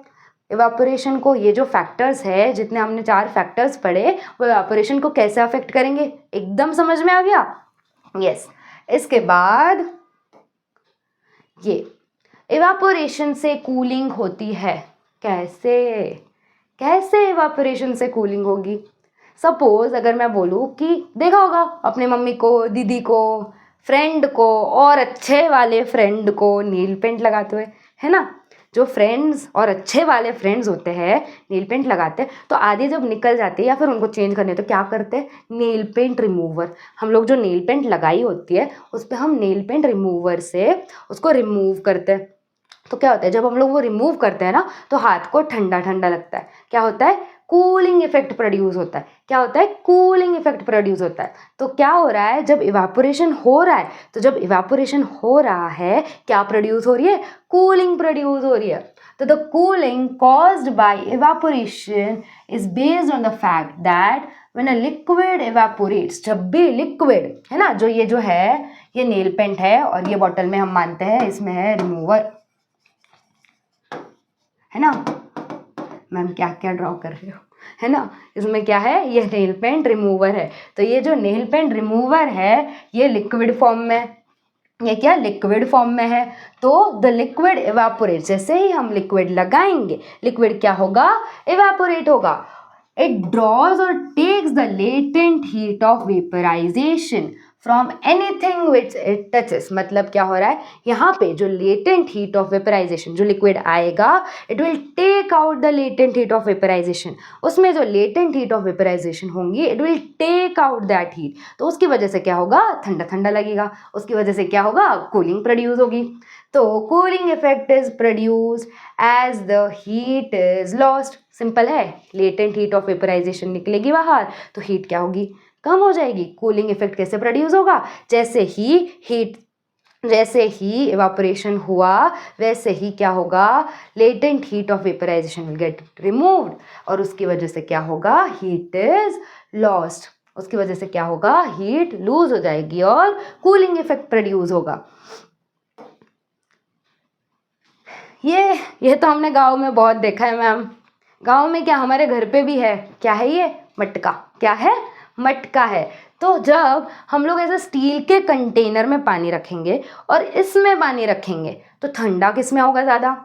[SPEAKER 1] इवापोरेशन को। ये जो फैक्टर्स है, जितने हमने 4 फैक्टर्स पढ़े, वो इवापोरेशन को कैसे अफेक्ट करेंगे, एकदम समझ में आ गया। यस, इसके बाद ये इवापोरेशन से कूलिंग होती है। कैसे इवापोरेशन से कूलिंग होगी। सपोज अगर मैं बोलूँ कि देखा होगा अपने मम्मी को, दीदी को, फ्रेंड को और अच्छे वाले फ्रेंड को नील पेंट लगाते हुए, है ना। जो फ्रेंड्स और अच्छे वाले फ्रेंड्स होते हैं नील पेंट लगाते हैं, तो आधे जब निकल जाते हैं या फिर उनको चेंज करने तो क्या करते हैं, नील पेंट रिमूवर। हम लोग जो नील पेंट लगाई होती है उस पर हम नील पेंट रिमूवर से उसको रिमूव करते हैं। तो क्या होता है, जब हम लोग वो रिमूव करते हैं ना तो हाथ को ठंडा ठंडा लगता है। क्या होता है, कूलिंग इफेक्ट प्रोड्यूस होता है। क्या होता है, कूलिंग इफेक्ट प्रोड्यूस होता है। तो क्या हो रहा है, जब इवापोरेशन हो रहा है, तो जब इवापोरेशन हो रहा है क्या प्रोड्यूस हो रही है, कूलिंग प्रोड्यूस हो रही है। तो the cooling caused by evaporation is based on the fact that when a liquid evaporates, जब भी लिक्विड, है ना, जो ये जो है ये नेल पेंट है और ये बॉटल में हम मानते हैं इसमें है रिमूवर, है ना। मैम क्या क्या ड्रॉ कर रहे हो, है ना। इसमें क्या है, ये नेल पेंट रिमूवर है। तो ये जो नेल पेंट रिमूवर है ये लिक्विड फॉर्म में, ये क्या लिक्विड फॉर्म में है। तो द लिक्विड इवापोरेट, जैसे ही हम लिक्विड लगाएंगे लिक्विड क्या होगा, इवापोरेट होगा। इट ड्रॉज और takes the latent heat of vaporisation from anything which it touches, मतलब क्या हो रहा है, यहाँ पे जो लेटेंट हीट ऑफ वेपराइजेशन, जो लिक्विड आएगा, it will take out the latent heat of vaporisation, उसमें जो लेटेंट हीट ऑफ वेपराइजेशन होंगी, it will take out that heat, तो उसकी वजह से क्या होगा, ठंडा ठंडा लगेगा, उसकी वजह से क्या होगा, कूलिंग प्रोड्यूस होगी। तो cooling effect is produce as the heat is lost, simple है, लेटेंट हीट ऑफ वेपराइजेशन निकलेगी बाहर तो हीट क्या होगी, कम हो जाएगी। कूलिंग इफेक्ट कैसे प्रोड्यूस होगा, जैसे ही इवापोरेशन हुआ वैसे ही क्या होगा, latent heat of vaporisation will get removed, और उसकी वजह से क्या होगा, हीट इज लॉस्ट, उसकी वजह से क्या होगा, हीट लूज हो जाएगी और कूलिंग इफेक्ट प्रोड्यूस होगा। ये तो हमने गांव में बहुत देखा है मैम, गांव में क्या, हमारे घर पे भी है, क्या है ये, मटका, क्या है, मटका है। तो जब हम लोग ऐसे स्टील के कंटेनर में पानी रखेंगे और इसमें पानी रखेंगे तो ठंडा किस में होगा ज़्यादा,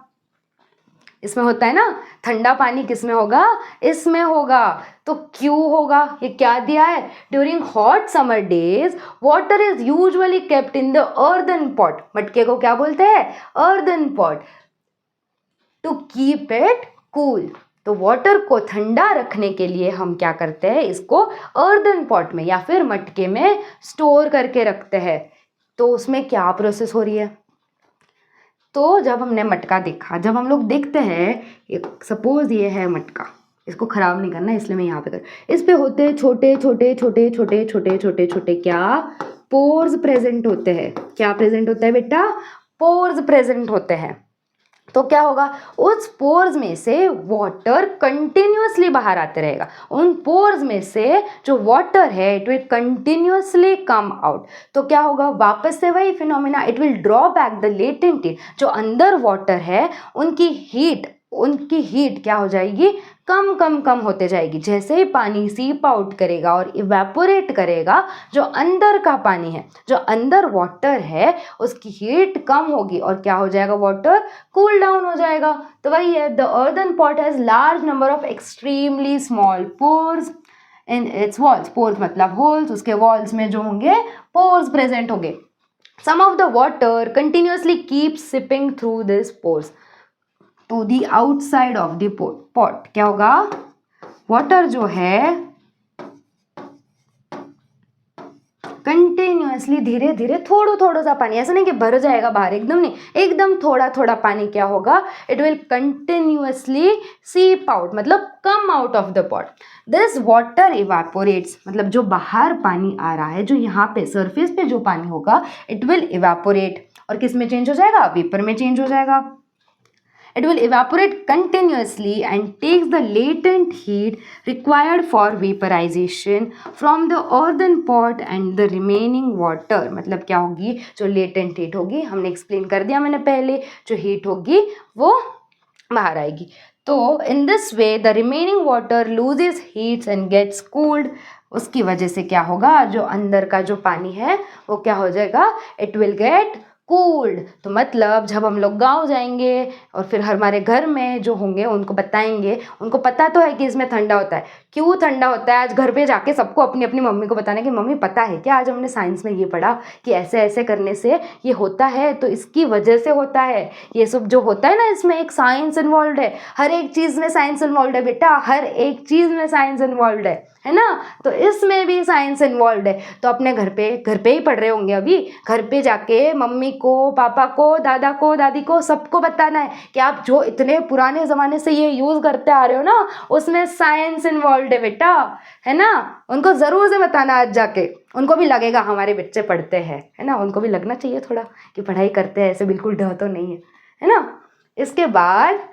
[SPEAKER 1] इसमें होता है ना, ठंडा पानी किस में होगा, इसमें होगा। तो क्यों होगा, ये क्या दिया है, during hot summer days water is usually kept in the earthen pot, मटके को क्या बोलते हैं, earthen pot, to keep it cool. तो वाटर को ठंडा रखने के लिए हम क्या करते हैं, इसको अर्दन पॉट में या फिर मटके में स्टोर करके रखते हैं। तो उसमें क्या प्रोसेस हो रही है, तो जब हमने मटका देखा, जब हम लोग देखते हैं, सपोज ये है मटका, इसको ख़राब नहीं करना इसलिए मैं यहाँ पे इस पे होते हैं छोटे छोटे छोटे छोटे छोटे छोटे छोटे क्या, पोर्स प्रेजेंट होते हैं। क्या प्रेजेंट होता है बेटा, पोर्स प्रेजेंट होते हैं। तो क्या होगा, उस पोर्स में से वाटर कंटिन्यूअसली बाहर आते रहेगा, उन पोर्स में से जो वाटर है it will continuously come out. तो क्या होगा, वापस से वही phenomena, it will draw back the latent heat, जो अंदर वाटर है उनकी हीट क्या हो जाएगी, कम कम कम होते जाएगी। जैसे ही पानी सीप आउट करेगा और इवेपोरेट करेगा, जो अंदर का पानी है, जो अंदर वाटर है, उसकी हीट कम होगी और क्या हो जाएगा, वाटर कूल डाउन हो जाएगा। तो वही है, the earthen pot has large number of extremely small pores in its walls, pores मतलब होल्स, उसके वॉल्स में जो होंगे पोर्स प्रेजेंट होंगे। Some of the water continuously keep seeping through this pores to the outside of the pot. क्या होगा, water जो है कंटिन्यूअसली धीरे धीरे थोड़ा सा पानी, ऐसा नहीं कि भर जाएगा बाहर, एकदम नहीं, एकदम थोड़ा थोड़ा पानी क्या होगा, इट विल कंटिन्यूअसली सीप आउट, मतलब come out of the pot. This water evaporates, मतलब जो बाहर पानी आ रहा है, जो यहाँ पे सरफेस पे जो पानी होगा, इट विल इवेपोरेट और किस में चेंज हो जाएगा, वेपर में चेंज हो जाएगा। It will evaporate continuously and takes the latent heat required for vaporization from the earthen pot and the remaining water। मतलब क्या होगी, जो latent heat होगी, हमने explain कर दिया मैंने पहले, जो heat होगी वो बाहर आएगी। तो in this way the remaining water loses heat and gets cooled। उसकी वजह से क्या होगा, जो अंदर का जो पानी है वो क्या हो जाएगा, it will get कूल्ड। तो मतलब जब हम लोग गांव जाएंगे और फिर हमारे घर में जो होंगे उनको बताएंगे, उनको पता तो है कि इसमें ठंडा होता है, क्यों ठंडा होता है, आज घर पे जाके सबको अपनी अपनी मम्मी को बताना कि मम्मी पता है क्या, आज हमने साइंस में ये पढ़ा कि ऐसे ऐसे करने से ये होता है, तो इसकी वजह से होता है। ये सब जो होता है ना, इसमें एक साइंस इन्वॉल्व है, हर एक चीज़ में साइंस इन्वॉल्व है बेटा, हर एक चीज़ में साइंस इन्वॉल्व है ना। तो इसमें भी साइंस इन्वॉल्व है। तो अपने घर पे ही पढ़ रहे होंगे, अभी घर पे जाके मम्मी को, पापा को, दादा को, दादी को, सबको बताना है कि आप जो इतने पुराने ज़माने से ये यूज़ करते आ रहे हो ना, उसमें साइंस इन्वॉल्व है बेटा, है ना। उनको ज़रूर से बताना आज जाके, उनको भी लगेगा हमारे बच्चे पढ़ते हैं, है ना, उनको भी लगना चाहिए थोड़ा कि पढ़ाई करते हैं, ऐसे बिल्कुल डर तो नहीं है ना। इसके बाद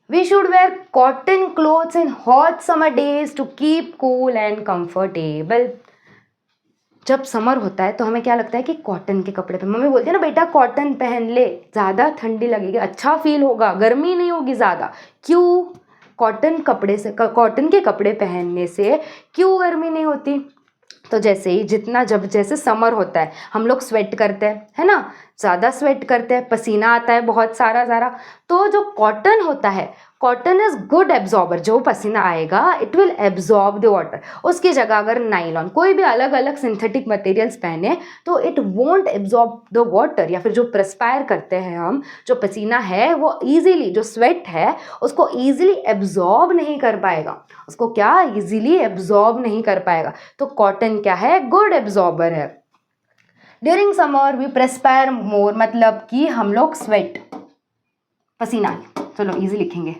[SPEAKER 1] we should wear cotton clothes in hot summer days to keep cool and comfortable। जब समर होता है तो हमें क्या लगता है कि कॉटन के कपड़े पहन, मम्मी बोलती है ना बेटा कॉटन पहन ले, ज़्यादा ठंडी लगेगी, अच्छा फील होगा, गर्मी नहीं होगी ज़्यादा। क्यों, कॉटन के कपड़े पहनने से क्यों गर्मी नहीं होती। तो जैसे समर होता है हम लोग स्वेट करते हैं, है ना, ज़्यादा स्वेट करते हैं, पसीना आता है बहुत सारा। तो जो कॉटन होता है कॉटन इज गुड एब्जॉर्बर, जो पसीना आएगा it will absorb the water. उसकी जगह अगर नाइलॉन कोई भी अलग अलग सिंथेटिक मटेरियल्स पहने तो it won't absorb the water, या फिर जो प्रेस्पायर करते हैं हम, जो पसीना है वो ईजिली, जो स्वेट है उसको ईजिली एब्जॉर्ब नहीं कर पाएगा, उसको क्या ईजिली एब्जॉर्ब नहीं कर पाएगा। तो कॉटन क्या है, गुड एब्जॉर्बर है। ड्यूरिंग समर वी प्रेस्पायर मोर, मतलब कि हम लोग स्वेट, पसीना, चलो इजी लिखेंगे,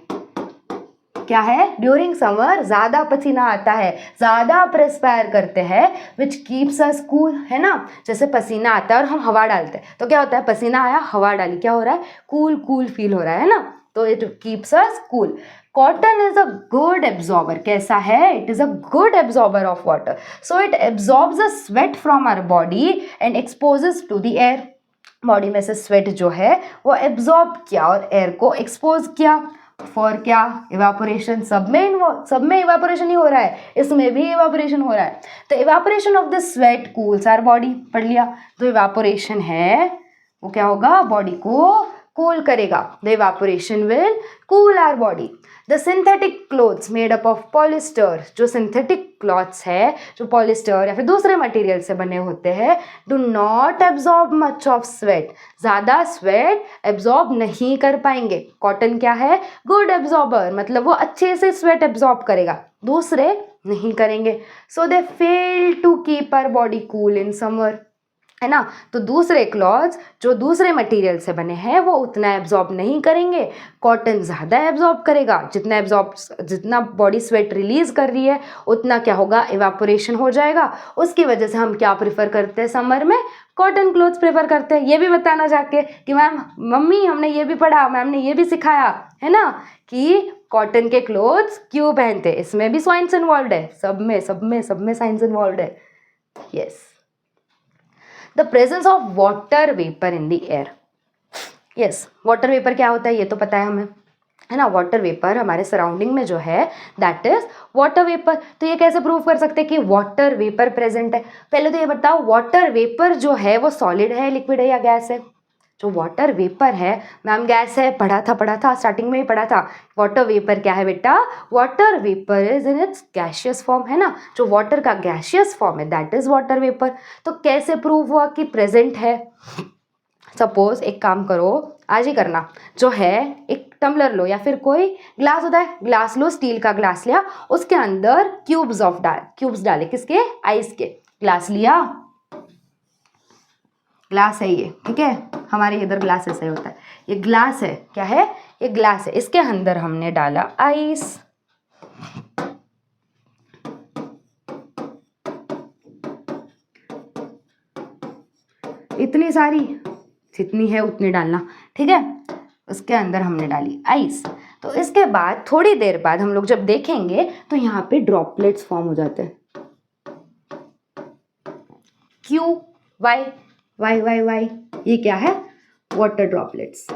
[SPEAKER 1] क्या है, ड्यूरिंग समर ज़्यादा पसीना आता है, ज़्यादा प्रेस्पायर करते हैं, विच कीप्स अस कूल, है ना। जैसे पसीना आता है और हम हवा डालते हैं तो क्या होता है, पसीना आया हवा डाली, क्या हो रहा है, कूल कूल फील हो रहा है ना, तो it keeps us cool. Cotton is a good absorber, कैसा है, it is a good absorber of water, so it absorbs the sweat from our body and exposes to the air. Body में से sweat जो है वो absorb किया और air को एक्सपोज किया, फॉर क्या, इवापोरेशन। सब में इवापोरेशन ही हो रहा है, इसमें भी इवापोरेशन हो रहा है। तो evaporation of the sweat cools our body, पढ़ लिया। तो इवापोरेशन है वो क्या होगा, बॉडी को कूल करेगा। The evaporation will cool our body. The synthetic clothes made up of polyester, जो सिंथेटिक क्लॉथ्स है जो पॉलिस्टर या फिर दूसरे मटेरियल से बने होते हैं, do not absorb much of sweat, ज़्यादा स्वेट एब्जॉर्ब नहीं कर पाएंगे। कॉटन क्या है, गुड एब्जॉर्बर, मतलब वो अच्छे से स्वेट एब्जॉर्ब करेगा, दूसरे नहीं करेंगे। So they fail to keep our body cool in summer, है ना। तो दूसरे क्लॉथ्स जो दूसरे मटेरियल से बने हैं वो उतना एब्जॉर्ब नहीं करेंगे, कॉटन ज़्यादा एब्जॉर्ब करेगा। जितना बॉडी स्वेट रिलीज कर रही है उतना क्या होगा, इवापोरेशन हो जाएगा। उसकी वजह से हम क्या प्रेफर करते हैं समर में, कॉटन क्लॉथ्स प्रेफर करते हैं। ये भी बताना जाके कि मैम, मम्मी हमने ये भी पढ़ा, मैम ने ये भी सिखाया, है ना, कि कॉटन के क्लोथ्स क्यों पहनते हैं, इसमें भी साइंस इन्वॉल्व है, सब में साइंस इन्वॉल्व है। Yes, the presence of water vapour in the air. Yes, water vapour क्या होता है ये तो पता है हमें, है ना। वाटर वेपर हमारे सराउंडिंग में जो है दैट इज वाटर वेपर। तो ये कैसे प्रूव कर सकते हैं कि वाटर वेपर प्रेजेंट है। पहले तो ये बताओ, वाटर वेपर जो है वो सॉलिड है, लिक्विड है या गैस है। जो वाटर वेपर है, मैम गैस है, पढ़ा था स्टार्टिंग में ही पढ़ा था। वाटर वेपर क्या है बेटा, water vapour is in its gaseous form, है ना। जो वाटर का गैशियस फॉर्म है दैट इज वाटर वेपर। तो कैसे प्रूव हुआ कि प्रेजेंट है। सपोज एक काम करो, आज ही करना, जो है एक टम्बलर लो या फिर कोई ग्लास होता है, ग्लास लो, स्टील का ग्लास लिया, उसके अंदर क्यूब्स डाले, किसके, आइस के। ग्लास लिया, ग्लास है ये, ठीक है, हमारे इधर ग्लास ऐसा ही होता है। ये ग्लास है, क्या है, ये ग्लास है, इसके अंदर हमने डाला आइस। इतनी सारी, जितनी है उतनी डालना, ठीक है। उसके अंदर हमने डाली आइस। तो इसके बाद थोड़ी देर बाद हम लोग जब देखेंगे तो यहाँ पे ड्रॉपलेट्स फॉर्म हो जाते हैं। Q why why why why, ये क्या है, वाटर ड्रॉपलेट्स।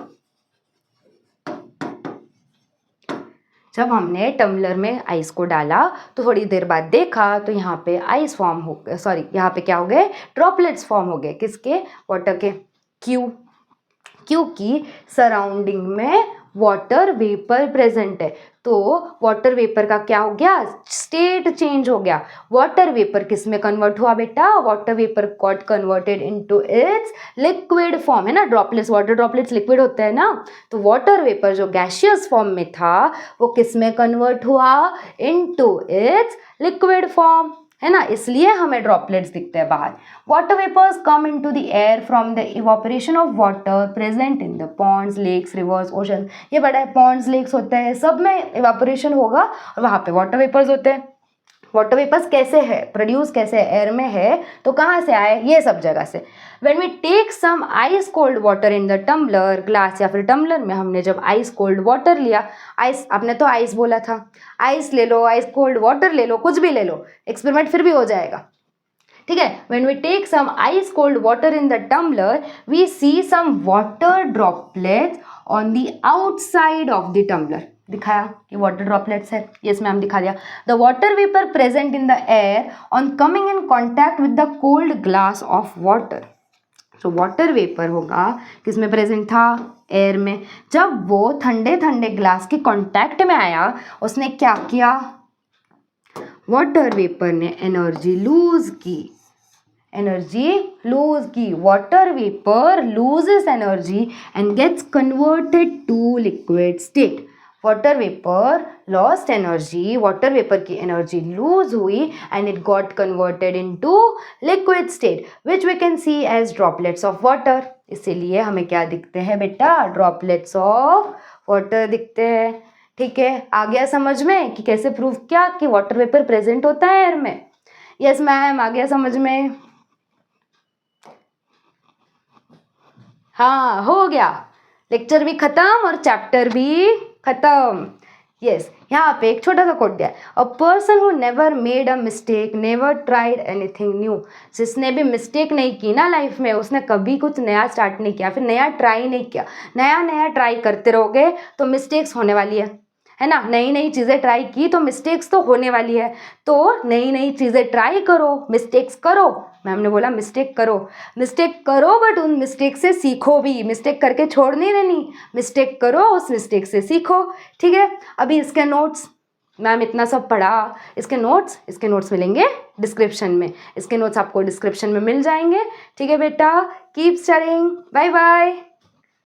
[SPEAKER 1] जब हमने टम्बलर में आइस को डाला तो थोड़ी देर बाद देखा तो यहाँ पे आइस फॉर्म हो गए, सॉरी यहाँ पे क्या हो गए, ड्रॉपलेट्स फॉर्म हो गए, किसके, वाटर के। क्योंकि सराउंडिंग में वाटर वेपर प्रेजेंट है, तो वाटर वेपर का क्या हो गया, स्टेट चेंज हो गया। वाटर वेपर किस में कन्वर्ट हुआ बेटा, water vapour got converted into its liquid form, है ना। ड्रॉपलेट्स, वाटर ड्रॉपलेट्स लिक्विड होते हैं ना, तो वाटर वेपर जो गैशियस फॉर्म में था वो किस में कन्वर्ट हुआ, इनटू इट्स लिक्विड फॉर्म, है ना। इसलिए हमें ड्रॉपलेट्स दिखते हैं बाहर। Water vapours come into the air from the evaporation of water present in the ponds, lakes, rivers, ocean. ये बड़ा है, पॉन्ड्स, लेक्स होते हैं, सब में इवापोरेशन होगा और वहाँ पे वाटर वेपर्स होते हैं। वाटर वेपर्स कैसे है, प्रोड्यूस कैसे है, एयर में है तो कहाँ से आए, ये सब जगह से। When we take some ice cold water in the tumbler, glass या फिर टम्बलर में हमने जब आइस कोल्ड वाटर लिया, आइस, आपने तो आइस बोला था, आइस ले लो, आइस कोल्ड वाटर ले लो, कुछ भी ले लो, एक्सपेरिमेंट फिर भी हो जाएगा, ठीक है। When we take some ice cold water in the tumbler we see some water droplets on the outside of the tumbler. दिखाया कि वाटर ड्रॉपलेट्स है, यस मैम दिखा दिया। The water vapour present in the air on coming in contact with the cold glass of water. तो water vapour होगा किसमें present था, air में। जब वो ठंडे ठंडे ग्लास के कांटेक्ट में आया, उसने क्या किया, वाटर वेपर ने एनर्जी लूज की, water vapour loses energy and gets converted to liquid state. Water vapour lost energy, water vapour की एनर्जी लूज हुई and it got converted into liquid state which we can see as droplets of water. इसीलिए हमें क्या दिखते हैं बेटा, droplets of water दिखते हैं। ठीक है, आ गया समझ में कि कैसे प्रूव किया कि वाटर वेपर प्रेजेंट होता है एयर में। यस मैम, आ गया समझ में। हाँ, हो गया, लेक्चर भी खत्म और चैप्टर भी खत्म। यस, यहाँ पे एक छोटा सा कोट दिया है, a person who never made a mistake never tried anything new. जिसने भी मिस्टेक नहीं की ना लाइफ में, उसने कभी कुछ नया स्टार्ट नहीं किया, फिर नया ट्राई नहीं किया। नया नया ट्राई करते रहोगे तो मिस्टेक्स होने वाली है ना। नई नई चीज़ें ट्राई की तो मिस्टेक्स तो होने वाली है। तो नई नई चीज़ें ट्राई करो, मिस्टेक्स करो। मैम ने बोला मिस्टेक करो बट उन मिस्टेक से सीखो भी। मिस्टेक करके छोड़ नहीं देनी, मिस्टेक करो, उस मिस्टेक से सीखो। ठीक है, अभी इसके नोट्स, मैम इतना सब पढ़ा, इसके नोट्स मिलेंगे डिस्क्रिप्शन में। इसके नोट्स आपको डिस्क्रिप्शन में मिल जाएंगे। ठीक है बेटा, कीप स्टडीइंग, बाय बाय।